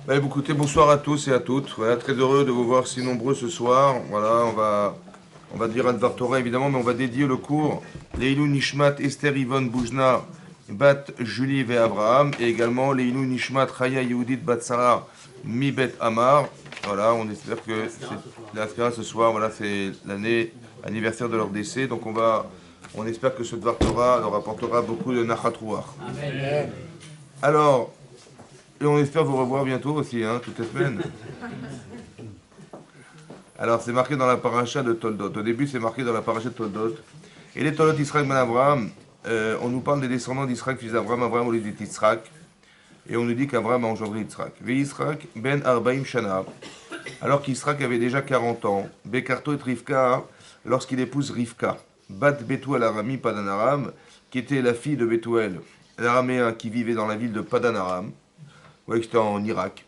Bah, écoutez, bonsoir à tous et à toutes. Voilà, très heureux de vous voir si nombreux ce soir. Voilà, on va dire un Dvar Torah évidemment, mais on va dédier le cours Leilou Nishmat Esther Yvonne Boujna Bat Julie et Abraham et également Leilou Nishmat Chaya Yehudit Bat Sarah Mi Bet Amar. Voilà, on espère que c'est l'Askara ce soir. Voilà, c'est l'année anniversaire de leur décès, donc on espère que ce Dvar Torah leur apportera beaucoup de Nachat Ruach. Alors, et on espère vous revoir bientôt aussi, hein, toutes les semaines. Alors, c'est marqué dans la paracha de Toldot. Au début, c'est marqué dans la paracha de Toldot. Et les Toldot Israël ben Abraham, on nous parle des descendants d'Israël, fils d'Abraham, Abraham, au lieu d'Israël. Et on nous dit qu'Abraham a engendré Yitzhak. Ve Yitzhak ben Arbaim Shana. Alors qu'Israël avait déjà 40 ans. Bekarto et Rivka, lorsqu'il épouse Rivka. Bat Betuel Arami Padan Aram, qui était la fille de Betuel, l'araméen qui vivait dans la ville de Padan Aram. Vous voyez que c'était en Irak.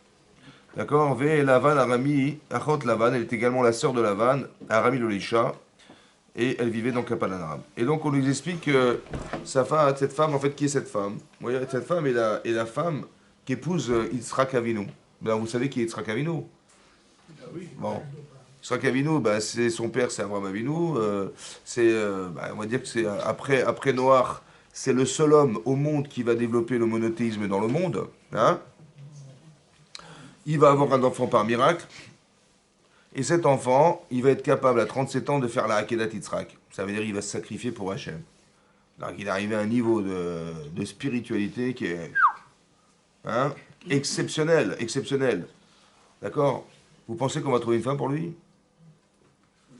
D'accord. Ve Lavan Arami, Achot Lavan, elle est également la sœur de Lavan, Arami Lolisha, et elle vivait donc à Padan Aram. Et donc on nous explique que cette femme, en fait, qui est cette femme? Vous voyez, cette femme est la femme qui épouse Yitzhak Avinu. Ben, vous savez qui est Yitzhak Avinu? Bon. Yitzhak Avinu, ben, c'est son père, c'est Abraham Avinu. On va dire que c'est après Noach, c'est le seul homme au monde qui va développer le monothéisme dans le monde. Hein. Il va avoir un enfant par miracle. Et cet enfant, il va être capable à 37 ans de faire la Hakedat Yitzhak. Ça veut dire qu'il va se sacrifier pour Hachem. Alors qu'il est arrivé à un niveau de spiritualité qui est exceptionnel, exceptionnel. D'accord. Vous pensez qu'on va trouver une femme pour lui?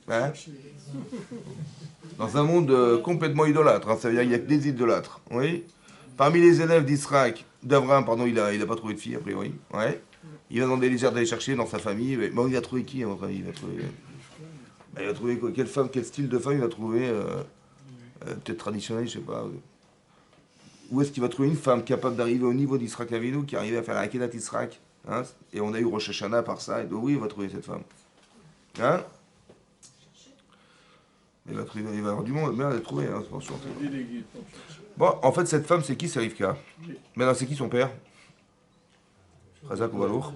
Hein. Dans un monde complètement idolâtre. Hein, ça veut dire qu'il n'y a que des idolâtres. Oui. Parmi les élèves d'Abraham, pardon, il a pas trouvé de fille, a priori. Ouais. Il va dans des déserts d'aller chercher dans sa famille. Mais bon, il va trouver qui, à votre avis? Il va trouver quoi? Quelle femme, quel style de femme il va trouver peut-être traditionnel, je sais pas. Où est-ce qu'il va trouver une femme capable d'arriver au niveau d'Israël Avinu, qui arrivait à faire la Hakedat Israël, hein? Et on a eu Rosh Hashanah par ça, et donc oui, il va trouver cette femme. Hein? Il va avoir du monde, mais elle a trouvé, hein, attention. Bon, en fait, cette femme, c'est qui? C'est Rivka. Maintenant, c'est qui son père? Razak ou Balour?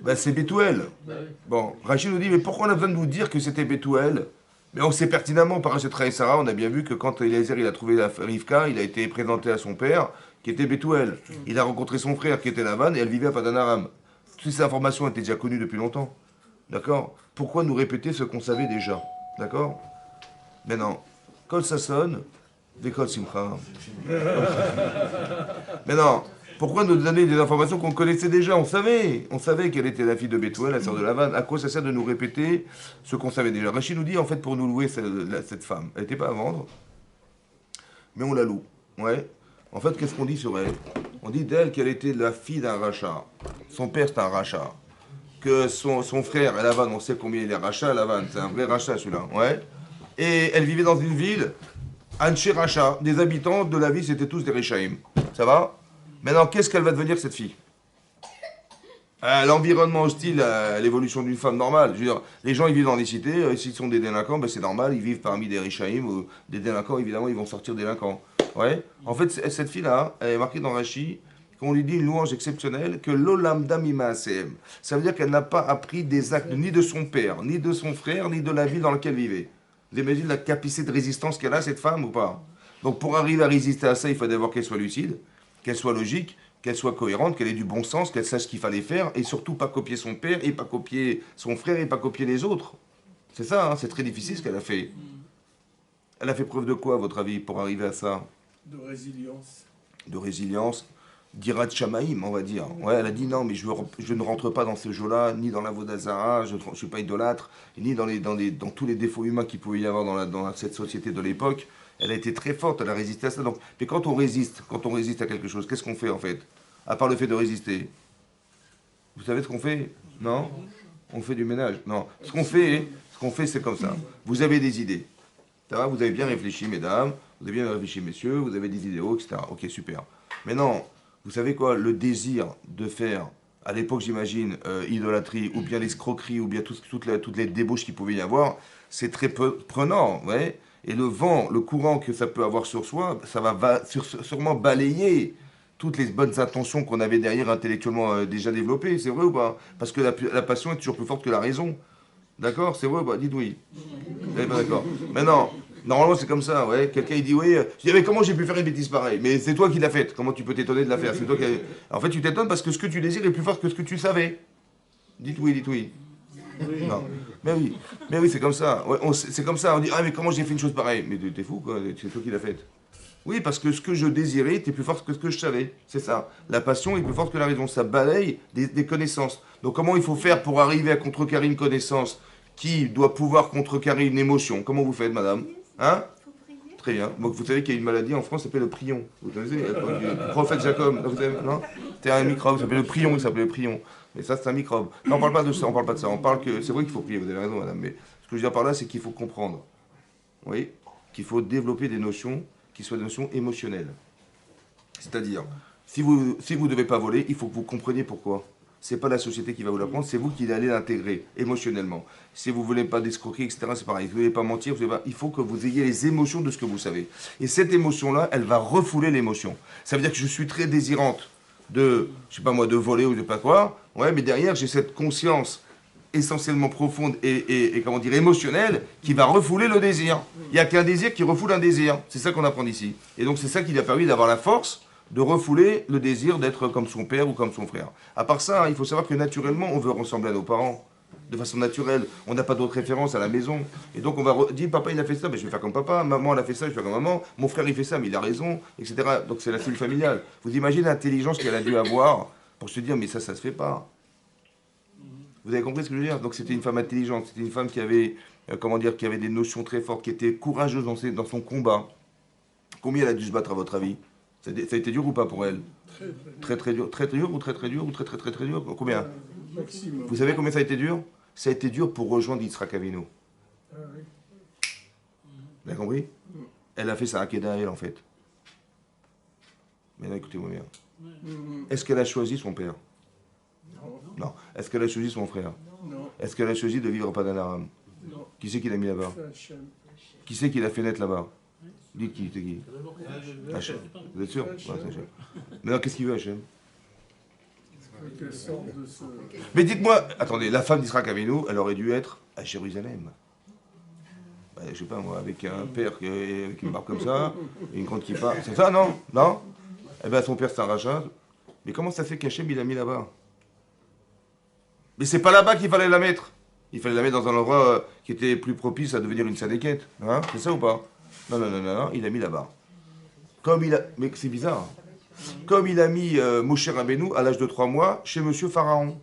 Ben, c'est Bethuel. Bon, Rachid nous dit, mais pourquoi on a besoin de nous dire que c'était Bethuel? Mais on sait pertinemment, par Rachet et Sarah, on a bien vu que quand Eliezer il a trouvé la Rivka, il a été présenté à son père, qui était Bethuel. Il a rencontré son frère, qui était Lavan, et elle vivait à Padan Aram. Toutes ces informations étaient déjà connues depuis longtemps. D'accord. Pourquoi nous répéter ce qu'on savait déjà? D'accord. Maintenant, quand ça sonne, d'école Simcha. Mais non, pourquoi nous donner des informations qu'on connaissait déjà? On savait qu'elle était la fille de Bethuel, la sœur de Lavan. À quoi ça sert de nous répéter ce qu'on savait déjà? Rachid nous dit, en fait, pour nous louer cette femme, elle n'était pas à vendre, mais on la loue. Ouais. En fait, qu'est-ce qu'on dit sur elle? On dit d'elle qu'elle était la fille d'un rachat. Son père, c'est un rachat. Que son frère, Lavan, on sait combien il est rachat, Lavan, c'est un vrai rachat celui-là. Ouais. Et elle vivait dans une ville, Anche Racha, des habitants de la ville, c'était tous des Réchaïm. Ça va? Maintenant, qu'est-ce qu'elle va devenir, cette fille? L'environnement hostile à l'évolution d'une femme normale. Je veux dire, les gens, ils vivent dans les cités, s'ils sont des délinquants, ben, c'est normal, ils vivent parmi des Réchaïm, ou des délinquants, évidemment, ils vont sortir délinquants. Ouais. En fait, cette fille-là, elle est marquée dans Rachi, qu'on lui dit une louange exceptionnelle, que l'Olamda Mima ACM. Ça veut dire qu'elle n'a pas appris des actes ni de son père, ni de son frère, ni de la ville dans laquelle elle vivait. Vous imaginez la capacité de résistance qu'elle a, cette femme, ou pas? Donc pour arriver à résister à ça, il faut d'abord qu'elle soit lucide, qu'elle soit logique, qu'elle soit cohérente, qu'elle ait du bon sens, qu'elle sache ce qu'il fallait faire, et surtout pas copier son père, et pas copier son frère, et pas copier les autres. C'est ça, hein, c'est très difficile ce qu'elle a fait. Elle a fait preuve de quoi, à votre avis, pour arriver à ça? De résilience. De résilience, d'Irat Shamaïm, on va dire. Ouais, elle a dit non, mais je ne rentre pas dans ce jeu-là, ni dans la Vodazara, je ne suis pas idolâtre, ni dans tous les défauts humains qu'il pouvait y avoir dans cette société de l'époque. Elle a été très forte, elle a résisté à ça. Donc, mais quand on résiste à quelque chose, qu'est-ce qu'on fait en fait? À part le fait de résister. Vous savez ce qu'on fait? Non? On fait du ménage. Non. Ce qu'on fait, c'est comme ça. Vous avez des idées. Ça va? Vous avez bien réfléchi, mesdames. Vous avez bien réfléchi, messieurs. Vous avez des idéaux, etc. Ok, super. Maintenant, vous savez quoi? Le désir de faire, à l'époque j'imagine, idolâtrie, ou bien l'escroquerie, ou bien toutes les débauches qu'il pouvait y avoir, c'est très peu prenant, ouais. Et le vent, le courant que ça peut avoir sur soi, ça va sûrement balayer toutes les bonnes intentions qu'on avait derrière intellectuellement déjà développées, c'est vrai ou pas? Parce que la passion est toujours plus forte que la raison. D'accord? C'est vrai ou pas? Dites oui. Vous n'êtes pas d'accord? Mais non, normalement c'est comme ça, ouais. Quelqu'un il dit oui, je dis mais comment j'ai pu faire une bêtise pareille? Mais c'est toi qui l'as faite, comment tu peux t'étonner de la faire? C'est toi qui En fait tu t'étonnes parce que ce que tu désires est plus fort que ce que tu savais. Dites oui, dites oui. Non. Mais oui, c'est comme ça. Ouais, c'est comme ça, on dit ah mais comment j'ai fait une chose pareille? Mais t'es fou quoi, c'est toi qui l'as faite. Oui, parce que ce que je désirais était plus fort que ce que je savais. C'est ça. La passion est plus forte que la raison. Ça balaye des connaissances. Donc comment il faut faire pour arriver à contrecarrer une connaissance qui doit pouvoir contrecarrer une émotion? Comment vous faites, madame? Hein? Très bien. Donc vous savez qu'il y a une maladie en France qui s'appelle le prion. Vous connaissez le prophète Jacob? Non? C'est un microbe, ça s'appelle le prion, il s'appelle le prion. Mais ça, c'est un microbe. Non, on parle pas de ça, on parle pas de ça. On parle que. C'est vrai qu'il faut prier, vous avez raison, madame. Mais ce que je veux dire par là, c'est qu'il faut comprendre. Oui? Qu'il faut développer des notions qui soient des notions émotionnelles. C'est-à-dire, si vous ne devez pas voler, il faut que vous compreniez pourquoi. C'est pas la société qui va vous l'apprendre, c'est vous qui allez l'intégrer émotionnellement. Si vous ne voulez pas d'escroquer, etc., c'est pareil. Vous ne voulez pas mentir, il faut que vous ayez les émotions de ce que vous savez. Et cette émotion-là, elle va refouler l'émotion. Ça veut dire que je suis très désirante de, je sais pas moi, de voler ou de pas quoi. Ouais, mais derrière, j'ai cette conscience essentiellement profonde et comment dire, émotionnelle qui va refouler le désir. Il n'y a qu'un désir qui refoule un désir. C'est ça qu'on apprend ici. Et donc c'est ça qui lui a permis d'avoir la force de refouler le désir d'être comme son père ou comme son frère. À part ça, il faut savoir que naturellement, on veut ressembler à nos parents. De façon naturelle. On n'a pas d'autres références à la maison. Et donc on va dire, papa il a fait ça, mais je vais faire comme papa. Maman elle a fait ça, je vais faire comme maman. Mon frère il fait ça, mais il a raison, etc. Donc c'est la cellule familiale. Vous imaginez l'intelligence qu'elle a dû avoir pour se dire, mais ça se fait pas. Vous avez compris ce que je veux dire? Donc c'était une femme intelligente, c'était une femme qui avait, comment dire, qui avait des notions très fortes, qui était courageuse dans son combat. Combien elle a dû se battre à votre avis? Ça a été dur ou pas pour elle? Très très dur. Très très dur ou très très dur ou très très très très dur? Combien? Vous savez combien ça a été dur? Ça a été dur pour rejoindre Yitzhak Avinu. Vous avez compris? Elle a fait sa Hakeda elle en fait. Mais là écoutez-moi bien. Est-ce qu'elle a choisi son père? Non. Est-ce qu'elle a choisi son frère? Non. Est-ce qu'elle a choisi de vivre au Padanaram? Non. Qui c'est qui l'a mis là-bas? Qui c'est qui l'a fait naître là-bas? Dites qui, c'est qui? Hachem. Vous êtes sûr? Ouais, c'est Hachem. Mais alors qu'est-ce qu'il veut Hachem? Mais dites-moi, attendez, la femme d'Israël Avinu, elle aurait dû être à Jérusalem. Ben, je sais pas moi, avec un père qui me parle comme ça, et une grande qui parle. C'est ça, non? Non? Eh bien son père c'est un rachat. Mais comment ça fait qu'Hachem il l'a mis là-bas? Mais c'est pas là-bas qu'il fallait la mettre. Il fallait la mettre dans un endroit qui était plus propice à devenir une sadéquette. Hein? C'est ça ou pas? Non, non, non, non, non, il a mis là-bas. Comme il a... Mais c'est bizarre. Comme il a mis Moshe Rabbeinu à l'âge de 3 mois chez Monsieur Pharaon.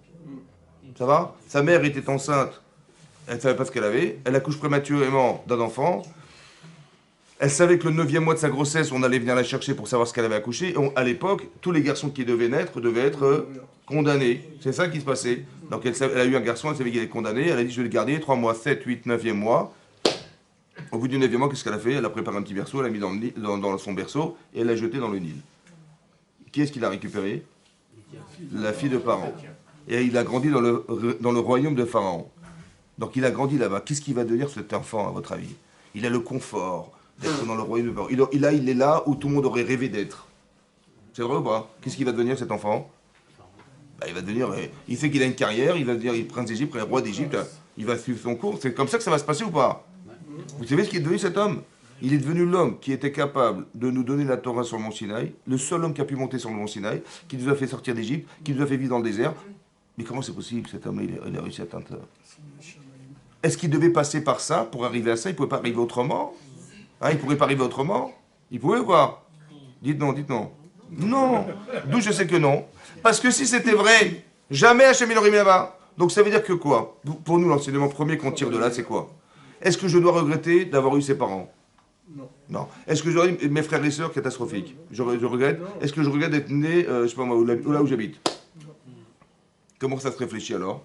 Ça va? Sa mère était enceinte. Elle ne savait pas ce qu'elle avait. Elle accouche prématurément d'un enfant. Elle savait que le 9e mois de sa grossesse, on allait venir la chercher pour savoir ce qu'elle avait accouché. À l'époque, tous les garçons qui devaient naître devaient être condamnés. C'est ça qui se passait. Donc elle a eu un garçon, elle savait qu'il était condamné. Elle a dit je vais le garder 3 mois, 7, 8, 9e mois. Au bout du 9e mois, qu'est-ce qu'elle a fait? Elle a préparé un petit berceau, elle l'a mis dans son berceau et elle l'a jeté dans le Nil. Qui est-ce qui l'a récupéré? La fille de Pharaon. Et il a grandi dans le royaume de Pharaon. Donc il a grandi là-bas. Qu'est-ce qu'il va devenir cet enfant, à votre avis? Il a le confort d'être dans le royaume de Pharaon. Il est là où tout le monde aurait rêvé d'être. C'est vrai ou pas? Qu'est-ce qu'il va devenir cet enfant? Bah, il va devenir. Il sait qu'il a une carrière, il va devenir prince d'Égypte, roi d'Égypte. Il va suivre son cours. C'est comme ça que ça va se passer ou pas? Vous savez ce qu'il est devenu cet homme? Il est devenu l'homme qui était capable de nous donner la Torah sur le mont Sinaï, le seul homme qui a pu monter sur le mont Sinaï, qui nous a fait sortir d'Égypte, qui nous a fait vivre dans le désert. Mais comment c'est possible, cet homme-là, il a réussi à atteindre ça? Est-ce qu'il devait passer par ça pour arriver à ça? Il ne pouvait pas arriver autrement? Hein, il ne pourrait pas arriver autrement? Il pouvait ou pas? Dites non, dites non. Non. D'où je sais que non. Parce que si c'était vrai, jamais Hachem il aurait mis là-bas. Donc ça veut dire que quoi? Pour nous, l'enseignement premier qu'on tire de là, c'est quoi? Est-ce que je dois regretter d'avoir eu ses parents? Non. Non. Est-ce que j'aurais mes frères et sœurs catastrophiques? Je regrette. Est-ce que je regrette d'être né, je sais pas moi, là où j'habite? Comment ça se réfléchit alors?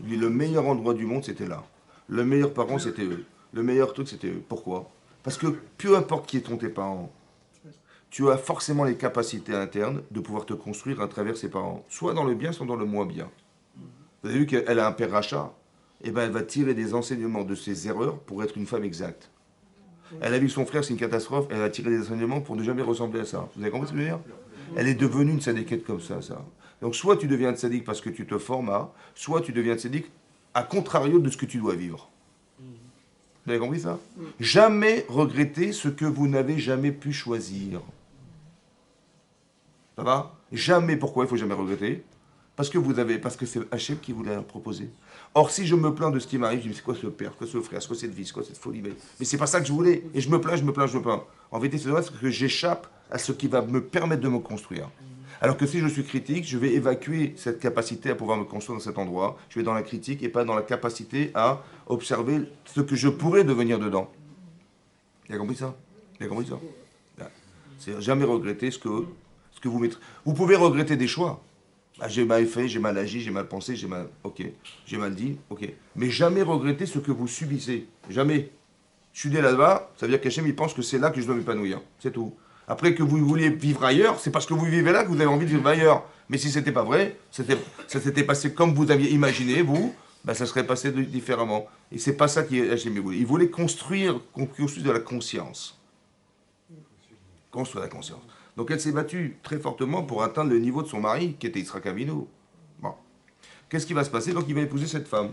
Je dis, le meilleur endroit du monde, c'était là. Le meilleur parent, c'était eux. Le meilleur truc, c'était eux. Pourquoi? Parce que peu importe qui sont tes parents, tu as forcément les capacités internes de pouvoir te construire à travers ses parents. Soit dans le bien, soit dans le moins bien. Vous avez vu qu'elle a un père rachat? Eh bien, elle va tirer des enseignements de ses erreurs pour être une femme exacte. Elle a vu son frère, c'est une catastrophe, elle va tirer des enseignements pour ne jamais ressembler à ça. Vous avez compris ce que je veux dire? Elle est devenue une tzadikette comme ça. Donc soit tu deviens tzaddik parce que tu te formes, soit tu deviens tzaddik à contrario de ce que tu dois vivre. Vous avez compris ça? Jamais regretter ce que vous n'avez jamais pu choisir. Ça va? Jamais. Pourquoi il faut jamais regretter? Parce que c'est Hachem qui vous l'a proposé. Or, si je me plains de ce qui m'arrive, je me dis, c'est quoi ce père, quoi ce frère, c'est quoi cette vie, c'est quoi cette folie? Mais c'est pas ça que je voulais. Et je me plains. En vérité, c'est parce que j'échappe à ce qui va me permettre de me construire. Alors que si je suis critique, je vais évacuer cette capacité à pouvoir me construire dans cet endroit. Je vais dans la critique et pas dans la capacité à observer ce que je pourrais devenir dedans. Vous avez compris ça? Vous avez compris ça? C'est jamais regretter ce que vous mettez. Vous pouvez regretter des choix. J'ai mal fait, j'ai mal agi, j'ai mal pensé, j'ai mal dit, ok. Mais jamais regretter ce que vous subissez. Jamais. Je suis né là-bas, ça veut dire qu'Hachem, il pense que c'est là que je dois m'épanouir. C'est tout. Après que vous vouliez vivre ailleurs, c'est parce que vous vivez là que vous avez envie de vivre ailleurs. Mais si c'était pas vrai, ça s'était passé comme vous aviez imaginé, vous, ça serait passé différemment. Et c'est pas ça qu'Hachem voulait. Il voulait construire de la conscience. Construire la conscience. Donc elle s'est battue très fortement pour atteindre le niveau de son mari, qui était Yitzhak Avinu. Bon. Qu'est-ce qui va se passer? Donc il va épouser cette femme.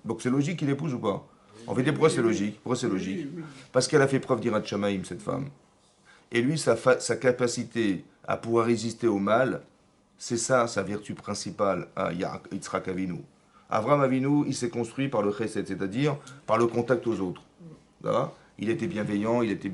Donc c'est logique qu'il épouse ou pas? En fait, pourquoi c'est logique? Parce qu'elle a fait preuve d'Irat Shamaïm, cette femme. Et lui, sa capacité à pouvoir résister au mal, c'est ça, sa vertu principale à Yitzhak Avinu. Avram Avinu, il s'est construit par le chesed, c'est-à-dire par le contact aux autres. Il était bienveillant, il était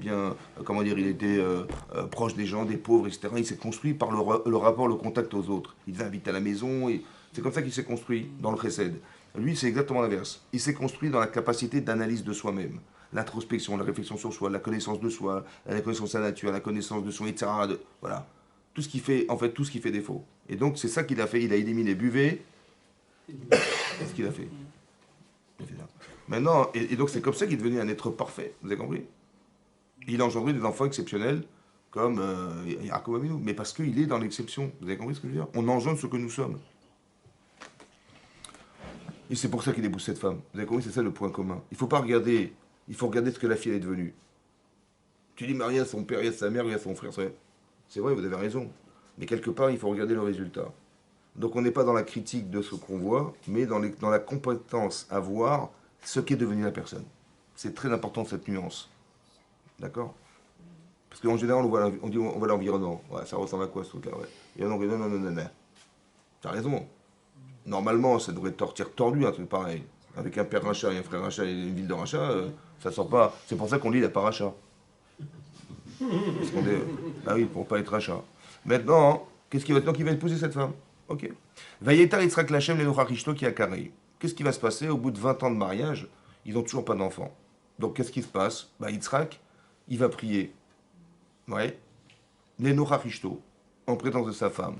proche des gens, des pauvres, etc. Il s'est construit par le rapport, le contact aux autres. Il les invite à la maison, et c'est comme ça qu'il s'est construit dans le chesed. Lui, c'est exactement l'inverse. Il s'est construit dans la capacité d'analyse de soi-même. L'introspection, la réflexion sur soi, la connaissance de soi, la connaissance de sa nature, la connaissance de son etc. Voilà. Tout ce qui fait défaut. Et donc, c'est ça qu'il a fait. Il a éliminé Buvet. C'est ce qu'il a fait. Maintenant, et donc c'est comme ça qu'il est devenu un être parfait. Vous avez compris? Il a engendré des enfants exceptionnels comme Yaakov Avinu. Mais parce qu'il est dans l'exception. Vous avez compris ce que je veux dire? On engendre ce que nous sommes. Et c'est pour ça qu'il épouse cette femme. Vous avez compris? C'est ça le point commun. Il faut pas regarder. Il faut regarder ce que la fille elle est devenue. Tu dis, Maria, son père, il y a sa mère, il y a son frère. C'est vrai, vous avez raison. Mais quelque part, il faut regarder le résultat. Donc on n'est pas dans la critique de ce qu'on voit, mais dans la compétence à voir ce qu'est devenu la personne. C'est très important cette nuance. D'accord? Parce qu'en général, on voit l'environnement. Ouais, ça ressemble à quoi ce truc-là? Ouais. Et non. T'as raison. Normalement, ça devrait être tordu, un truc pareil. Avec un père rachat et un frère rachat et une ville de rachat, ça sort pas. C'est pour ça qu'on lit la paracha. Ah oui, pour pas être rachat. Maintenant, qu'est-ce qui va épouser cette femme? Ok. Vayetar Yitzhak Lachem Lenocha Rishto qui a carré. Qu'est-ce qui va se passer au bout de 20 ans de mariage? Ils n'ont toujours pas d'enfants. Donc qu'est-ce qui se passe? Yitzhak, il va prier. Ouais. Lenocha Rishto, en présence de sa femme.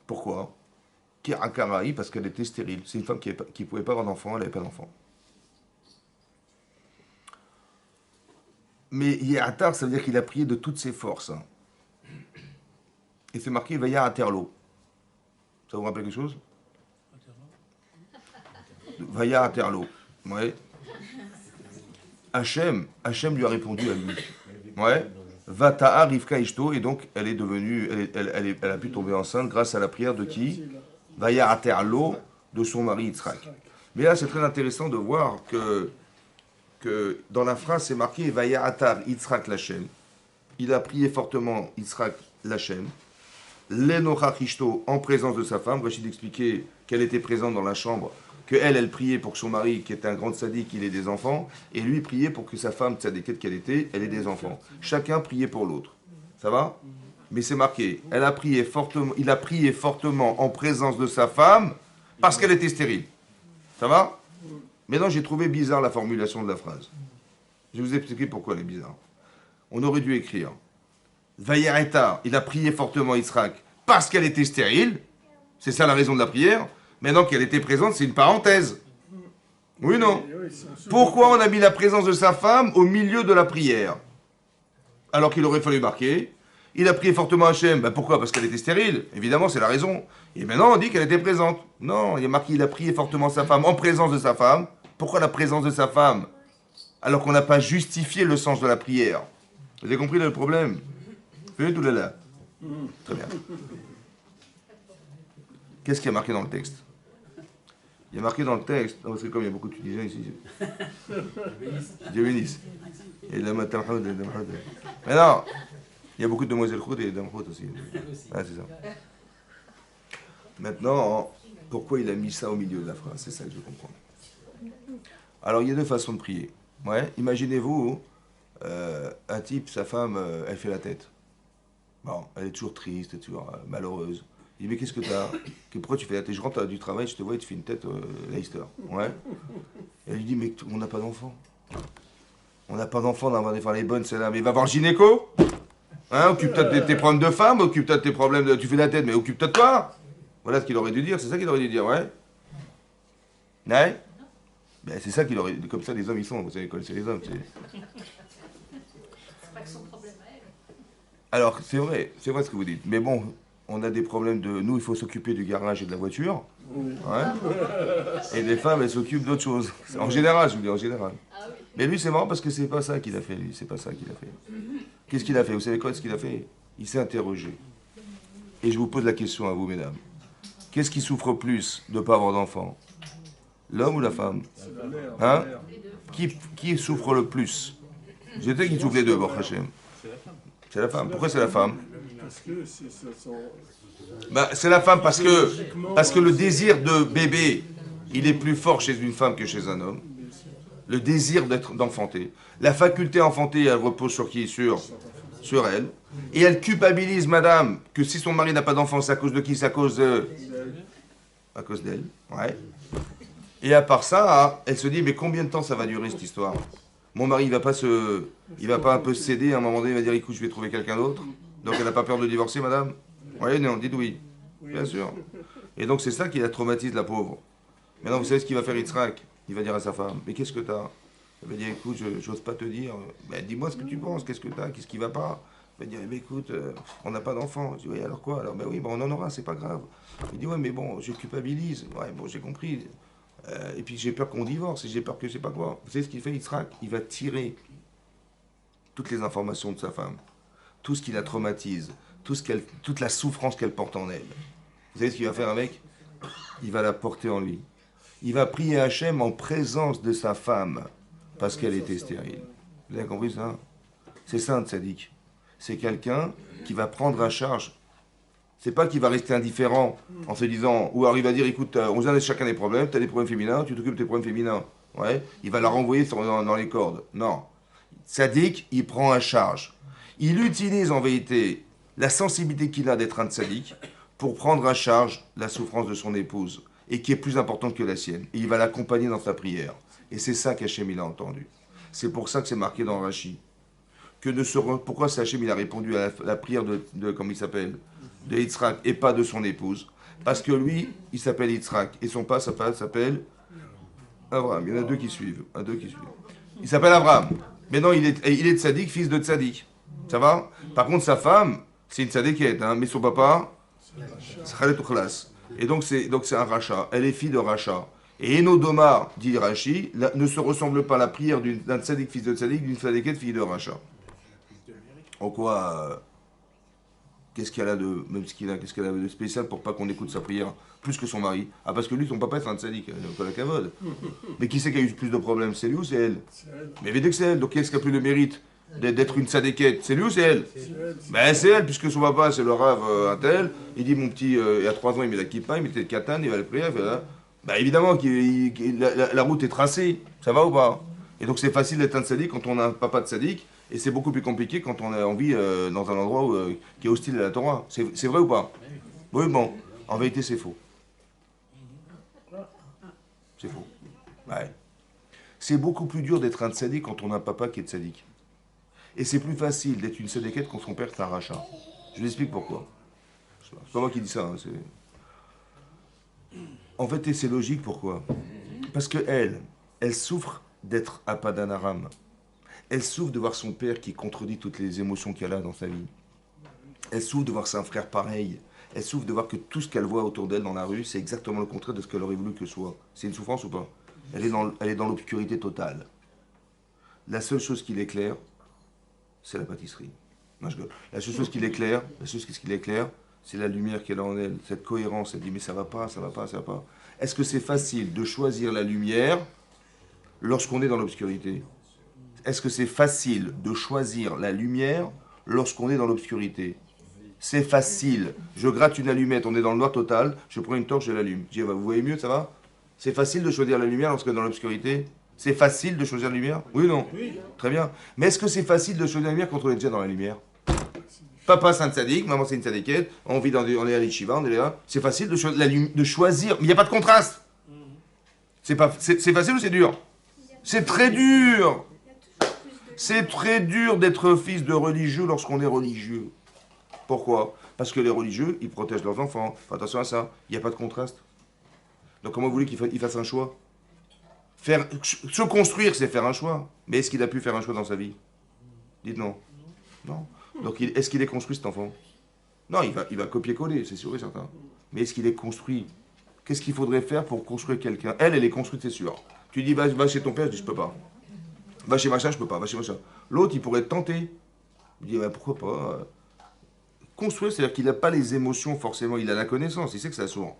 Pourquoi? Qui a carré parce qu'elle était stérile. C'est une femme qui ne pouvait pas avoir d'enfant, elle n'avait pas d'enfant. Mais Yehatar, ça veut dire qu'il a prié de toutes ses forces. Et c'est marqué Vaya Aterlo. Ça vous rappelle quelque chose? Vaya Aterlo. Ouais. Hachem lui a répondu à lui. Ouais. Vata'a Rivka Ishto, et donc elle est devenue, elle a pu tomber enceinte grâce à la prière de qui? Vaya Aterlo, de son mari Yitzhak. Mais là, c'est très intéressant de voir que dans la phrase, c'est marqué Vaya Atar Yitzhak Lachem. Il a prié fortement Yitzhak Lachem. L'Enocha Rishto, en présence de sa femme. Rachid expliquait qu'elle était présente dans la chambre, qu'elle priait pour que son mari, qui était un grand tzaddik, il ait des enfants, et lui priait pour que sa femme, tzaddiket qu'elle était, elle ait des enfants. Chacun priait pour l'autre. Ça va? Mais c'est marqué, il a prié fortement en présence de sa femme, parce qu'elle était stérile. Ça va? Maintenant, j'ai trouvé bizarre la formulation de la phrase. Je vais vous expliquer pourquoi elle est bizarre. On aurait dû écrire Vayareta, il a prié fortement Yitzhak parce qu'elle était stérile. C'est ça la raison de la prière. Maintenant qu'elle était présente, c'est une parenthèse. Oui, non? Pourquoi on a mis la présence de sa femme au milieu de la prière? Alors qu'il aurait fallu marquer il a prié fortement Hachem. Pourquoi? Parce qu'elle était stérile. Évidemment, c'est la raison. Et maintenant, on dit qu'elle était présente. Non, il y a marqué il a prié fortement sa femme en présence de sa femme. Pourquoi la présence de sa femme? Alors qu'on n'a pas justifié le sens de la prière. Vous avez compris là, le problème? Faites tout là. Très bien. Qu'est-ce qui a marqué dans le texte? Il y a marqué dans le texte, non, parce que comme il y a beaucoup de Tunisiens ici, Dieu bénisse. Et la Matamhoud, mais non, il y a beaucoup de demoiselles Khoud et d'Amhoud aussi. Ah, c'est ça. Maintenant, pourquoi il a mis ça au milieu de la phrase? C'est ça que je comprends. Alors, il y a deux façons de prier. Ouais, imaginez-vous, un type, sa femme, elle fait la tête. Bon, elle est toujours triste, toujours malheureuse. Il dit, mais qu'est-ce que t'as? Pourquoi tu fais la tête? Je rentre du travail, je te vois et tu fais une tête Leicester. Ouais. Et elle lui dit, mais on n'a pas d'enfant. On n'a pas d'enfant, on va faire les bonnes, celle-là. Mais va voir le gynéco. Hein, occupe-toi de tes problèmes de femme, occupe-toi de tes problèmes de... Tu fais la tête, mais occupe-toi de toi. Voilà ce qu'il aurait dû dire, c'est ça qu'il aurait dû dire, ouais. Ouais. Ben, c'est ça qu'il aurait... Comme ça, les hommes, ils sont, vous savez, quand c'est les hommes, c'est... C'est pas que son problème à elle. Alors, c'est vrai ce que vous dites. Mais bon, on a des problèmes de... Nous, il faut s'occuper du garage et de la voiture. Ouais. Et les femmes, elles s'occupent d'autres choses. En général, je vous dis, en général. Ah oui. Mais lui, c'est marrant parce que c'est pas ça qu'il a fait, lui. C'est pas ça qu'il a fait. Qu'est-ce qu'il a fait? Vous savez quoi, ce qu'il a fait? Il s'est interrogé. Et je vous pose la question à vous, mesdames. Qu'est-ce qui souffre plus de ne pas avoir d'enfant? L'homme ou la femme? Hein? Qui souffre le plus? Je sais qui souffre les deux, Baruch Hashem. C'est la femme. Pourquoi c'est la femme? Parce que C'est la femme parce que le désir de bébé, il est plus fort chez une femme que chez un homme. Le désir d'enfanter. La faculté à enfanter, elle repose sur qui? Sur elle. Et elle culpabilise madame que si son mari n'a pas d'enfant, c'est à cause de qui? C'est à cause d'elle. Ouais. Et à part ça, elle se dit, mais combien de temps ça va durer cette histoire? Mon mari, il va pas un peu se céder, à un moment donné, il va dire, écoute, je vais trouver quelqu'un d'autre. Donc elle n'a pas peur de divorcer, madame? Oui, non, dites oui. Bien sûr. Et donc c'est ça qui la traumatise, la pauvre. Maintenant, vous savez ce qu'il va faire Yitzhak? Il va dire à sa femme, mais qu'est-ce que t'as? Elle va dire, écoute, je n'ose pas te dire. Ben, dis-moi ce que tu penses, qu'est-ce que t'as? Qu'est-ce qui va pas? Elle va dire, mais écoute, on n'a pas d'enfant. Je dis, oui, alors quoi? Alors, ben oui, ben, on en aura, c'est pas grave. Il dit, ouais, mais bon, je culpabilise. Ouais, bon, j'ai compris. Et puis j'ai peur qu'on divorce, et j'ai peur que je sais pas quoi. Vous savez ce qu'il fait, Yitzhak? Il va tirer toutes les informations de sa femme, tout ce qui la traumatise, toute la souffrance qu'elle porte en elle. Vous savez ce qu'il va faire avec? Il va la porter en lui. Il va prier Hachem en présence de sa femme, parce qu'elle était stérile. Vous avez compris ça? C'est ça un tzaddik. C'est quelqu'un qui va prendre à charge. C'est pas qu'il va rester indifférent en se disant, ou alors il va dire, écoute, on vient de chacun des problèmes, tu as des problèmes féminins, tu t'occupes des problèmes féminins. Ouais, il va la renvoyer dans les cordes. Non. Tzaddik, il prend à charge. Il utilise en vérité la sensibilité qu'il a d'être un tzaddik pour prendre à charge la souffrance de son épouse, et qui est plus importante que la sienne. Et il va l'accompagner dans sa prière. Et c'est ça qu'Hachem il a entendu. C'est pour ça que c'est marqué dans Rashi. Pourquoi Hachem il a répondu à la prière comment il s'appelle, de Yitzhak et pas de son épouse? Parce que lui, il s'appelle Yitzhak et son père s'appelle Abraham. Il y en a deux qui suivent. Il s'appelle Abraham. Mais non, il est tzaddik, fils de tzaddik. Ça va? Par contre, sa femme, c'est une tzaddikette, hein, mais son papa, c'est Khalet Ukhlas. Et donc c'est un rachat. Elle est fille de rachat. Et Enodomar, dit Rashi, ne se ressemble pas à la prière d'un tzaddik, fils de tzaddik, d'une tzaddikette, fille de rachat. En quoi qu'est-ce qu'elle a de spécial pour pas qu'on écoute sa prière plus que son mari? Ah, parce que lui, son papa, c'est un tzaddik, la cavode. Mais qui c'est qui a eu plus de problèmes? C'est lui ou c'est elle? Mais évidemment que c'est elle. Donc qu'est-ce qui a plus de mérite d'être une tzadikette? C'est lui ou c'est elle? Ben c'est elle, puisque son papa, c'est le rave un tel. Il dit, mon petit, il y a 3 ans, il met la kippa, il mettait le katan, il va le prier. Ben évidemment, la route est tracée. Ça va ou pas? Et donc c'est facile d'être un tzaddik quand on a un papa de tzaddik. Et c'est beaucoup plus compliqué quand on a envie dans un endroit qui est hostile à la Torah. C'est vrai ou pas? Oui, bon. En vérité, c'est faux. C'est faux. Ouais. C'est beaucoup plus dur d'être un tzaddik quand on a un papa qui est tzaddik. Et c'est plus facile d'être une tzadikette quand son père est un rachat. Je vous explique pourquoi. C'est pas moi qui dis ça. Hein, en fait, c'est logique. Pourquoi? Parce que elle souffre d'être à Padan Aram. Elle souffre de voir son père qui contredit toutes les émotions qu'elle a dans sa vie. Elle souffre de voir un frère pareil. Elle souffre de voir que tout ce qu'elle voit autour d'elle dans la rue, c'est exactement le contraire de ce qu'elle aurait voulu que ce soit. C'est une souffrance ou pas? Elle est dans l'obscurité totale. La seule chose qui l'éclaire, c'est la pâtisserie. Non, je rigole. La seule chose qui est claire, c'est la lumière qu'elle a en elle, cette cohérence. Elle dit mais ça va pas, ça va pas, ça va pas. Est-ce que c'est facile de choisir la lumière lorsqu'on est dans l'obscurité? Est-ce que c'est facile de choisir la lumière lorsqu'on est dans l'obscurité? C'est facile. Je gratte une allumette, on est dans le noir total, je prends une torche, je l'allume. Je dis, vous voyez mieux, ça va? C'est facile de choisir la lumière lorsqu'on est dans l'obscurité? C'est facile de choisir la lumière? Oui ou non? Oui. Très bien. Mais est-ce que c'est facile de choisir la lumière quand on est déjà dans la lumière? Papa c'est un tzaddik, maman c'est une tzaddiquette, on est à l'Ishiva, on est là. C'est facile de choisir, mais il n'y a pas de contraste. C'est facile ou c'est dur? C'est très dur. C'est très dur d'être fils de religieux lorsqu'on est religieux. Pourquoi? Parce que les religieux, ils protègent leurs enfants. Faites attention à ça. Il n'y a pas de contraste. Donc comment vous voulez qu'il fasse un choix? Se construire, c'est faire un choix. Mais est-ce qu'il a pu faire un choix dans sa vie? Dites non. Non. Donc est-ce qu'il est construit cet enfant? Non, il va copier-coller, c'est sûr et certain. Mais est-ce qu'il est construit? Qu'est-ce qu'il faudrait faire pour construire quelqu'un? Elle est construite, c'est sûr. Tu dis, va chez ton père, je dis, je peux pas. Va chez machin, je peux pas. Va chez machin. L'autre, il pourrait être tenté. Il dit, pourquoi pas? Construire, c'est-à-dire qu'il n'a pas les émotions forcément. Il a la connaissance, il sait que ça sourd.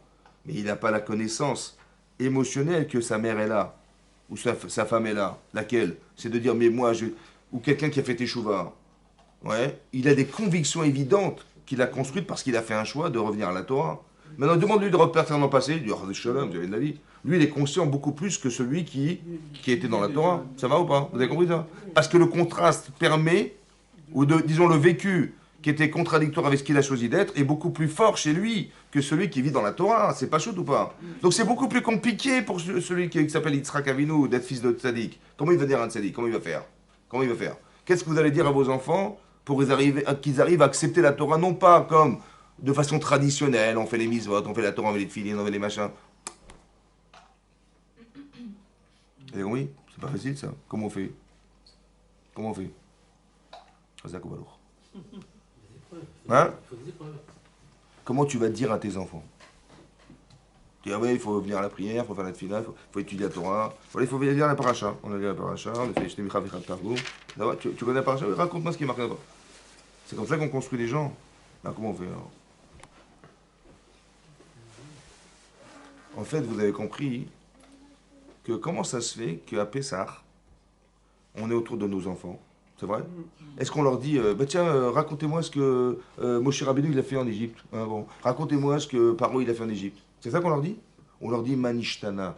Mais il n'a pas la connaissance émotionnelle que sa mère est là. Ou sa femme est là. Laquelle? C'est de dire, mais moi, ou quelqu'un qui a fait teshuva. Ouais. Il a des convictions évidentes qu'il a construites parce qu'il a fait un choix de revenir à la Torah. Maintenant, demande-lui de repartir dans le passé. Il dit, oh, shalom, vous avez de la vie. Lui, il est conscient beaucoup plus que celui qui était dans la Torah. Ça va ou pas? Vous avez compris ça? Parce que le contraste permet, ou disons le vécu qui était contradictoire avec ce qu'il a choisi d'être, est beaucoup plus fort chez lui que celui qui vit dans la Torah. C'est pas chaud ou pas? Donc c'est beaucoup plus compliqué pour celui qui s'appelle Yitzhak Avinu d'être fils de tzaddik. Comment il va dire un tzaddik? Comment il va faire? Comment il va faire? Qu'est-ce que vous allez dire à vos enfants pour qu'ils arrivent à accepter la Torah, non pas comme de façon traditionnelle, on fait les mitzvot, on fait la Torah, on fait les tefillin, on fait les machins. Vous avez compris? C'est pas facile ça. Comment on fait? Comment on fait? Hein? Comment tu vas dire à tes enfants? Tu dis, ah ouais, il faut venir à la prière, il faut faire la tefila, il faut étudier la Torah, il faut lire la paracha. On a lu la paracha, on a fait Shtemicha Vichat Targum. Tu connais la paracha? Oui, raconte-moi ce qui est marqué là-bas. C'est comme ça qu'on construit les gens. Ben, comment on fait alors? En fait, vous avez compris que comment ça se fait qu'à Pessah, on est autour de nos enfants? C'est vrai? Est-ce qu'on leur dit, tiens, racontez-moi ce que Moshe Rabbeinu il a fait en Égypte. Hein, bon. Racontez-moi ce que Paro il a fait en Égypte. C'est ça qu'on leur dit? On leur dit Manishtana.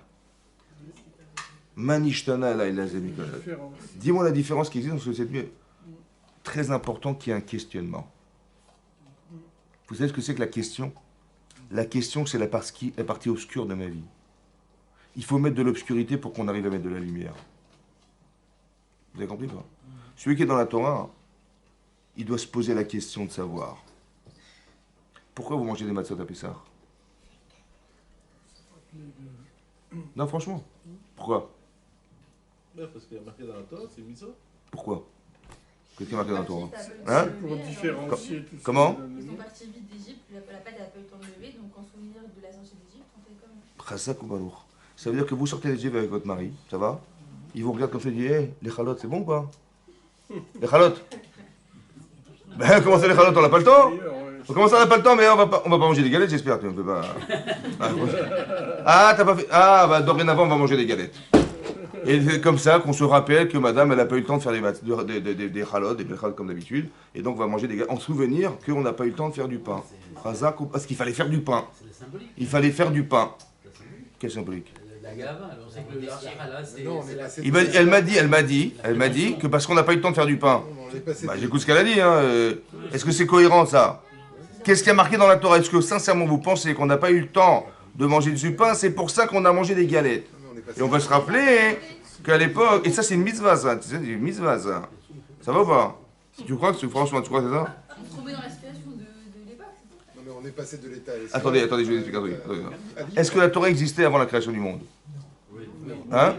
Manishtana, là, il a dis-moi la différence qui existe entre cette nuit. Très important qu'il y ait un questionnement. Vous savez ce que c'est que la question? La question, c'est la partie obscure de ma vie. Il faut mettre de l'obscurité pour qu'on arrive à mettre de la lumière. Vous avez compris pas? Celui qui est dans la Torah, il doit se poser la question de savoir. Pourquoi vous mangez des matzot à Pessah? Non, franchement. Pourquoi? Parce qu'il y a marqué dans la Torah, c'est mitzvot. Pourquoi? Qu'est-ce qui est marqué dans la Torah? Hein? Pour différencier tout ça. Comment? Ils sont partis vite d'Égypte, la pâte n'a pas eu le temps de lever, donc en souvenir de la sortie d'Égypte, on fait comme... Chazak ou balour. Ça veut dire que vous sortez d'Égypte avec votre mari, ça va? Ils vous regardent comme ça et disent, hey, les chalotes, c'est bon ou pas? Les chalotes? Ben, comment ça les chalotes? On n'a pas le temps? Comment ça on n'a pas le temps? Mais on va pas manger des galettes, j'espère. Tu ne peux pas... Ah, t'as pas fait... Ah, bah dorénavant, on va manger des galettes. Et c'est comme ça qu'on se rappelle que madame, elle n'a pas eu le temps de faire des chalotes, des chalotes comme d'habitude. Et donc, on va manger des galettes. En souvenir qu'on n'a pas eu le temps de faire du pain. Parce qu'il fallait faire du pain. Il fallait faire du pain. Quel symbolique? La gave, on sait que le là, c'est... Elle m'a dit que parce qu'on n'a pas eu le temps de faire du pain. Bah, j'écoute ce qu'elle a dit. Hein. Est-ce que c'est cohérent, ça? Qu'est-ce qui a marqué dans la Torah? Est-ce que, sincèrement, vous pensez qu'on n'a pas eu le temps de manger du pain? C'est pour ça qu'on a mangé des galettes. Et on va se rappeler qu'à l'époque... Et ça, c'est une mitzvah, ça. C'est une mitzvah, ça. Ça va ou pas? Si tu crois que franchement, tu crois que c'est ça? On se trouvait dans la situation de l'époque. Non mais on est passé de l'état à l'esprit. Attendez, je vais vous expliquer un truc. Est-ce que la Torah existait avant la création du monde? Hein?